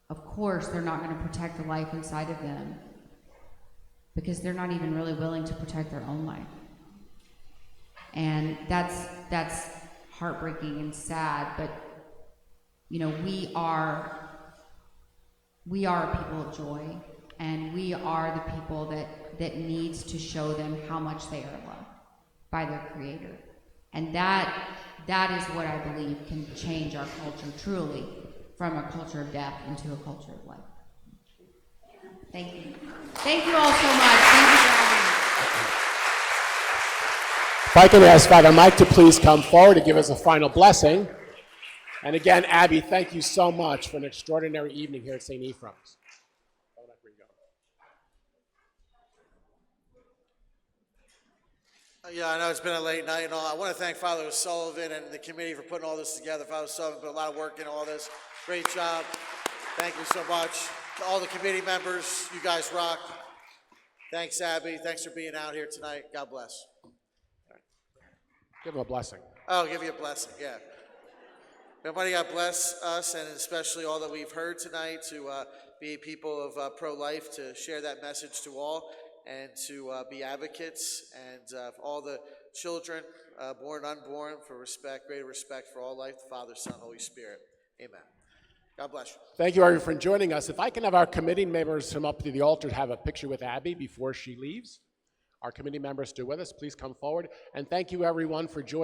of course they're not going to protect the life inside of them, because they're not even really willing to protect their own life. And that's heartbreaking and sad, but we are a people of joy, and we are the people that needs to show them how much they are loved by their Creator. And that is what I believe can change our culture truly, from a culture of death into a culture of life. Thank you. Thank you all so much. Thank you for having me. If I could ask Father Mike to please come forward to give us a final blessing. And again, Abby, thank you so much for an extraordinary evening here at St. Ephraim's. Yeah, I know it's been a late night and all. I want to thank Father Sullivan and the committee for putting all this together. Father Sullivan put a lot of work into all this. Great job. Thank you so much. To all the committee members, you guys rock. Thanks, Abby. Thanks for being out here tonight. God bless. Give him a blessing. Oh, give you a blessing, yeah. Everybody, God bless us, and especially all that we've heard tonight, to be people of pro-life, to share that message to all, and to be advocates, and all the children, born and unborn, for respect, greater respect for all life, the Father, Son, Holy Spirit. Amen. God bless you. Thank you, everyone, for joining us. If I can have our committee members come up to the altar to have a picture with Abby before she leaves. Our committee members still with us. Please come forward. And thank you, everyone, for joining.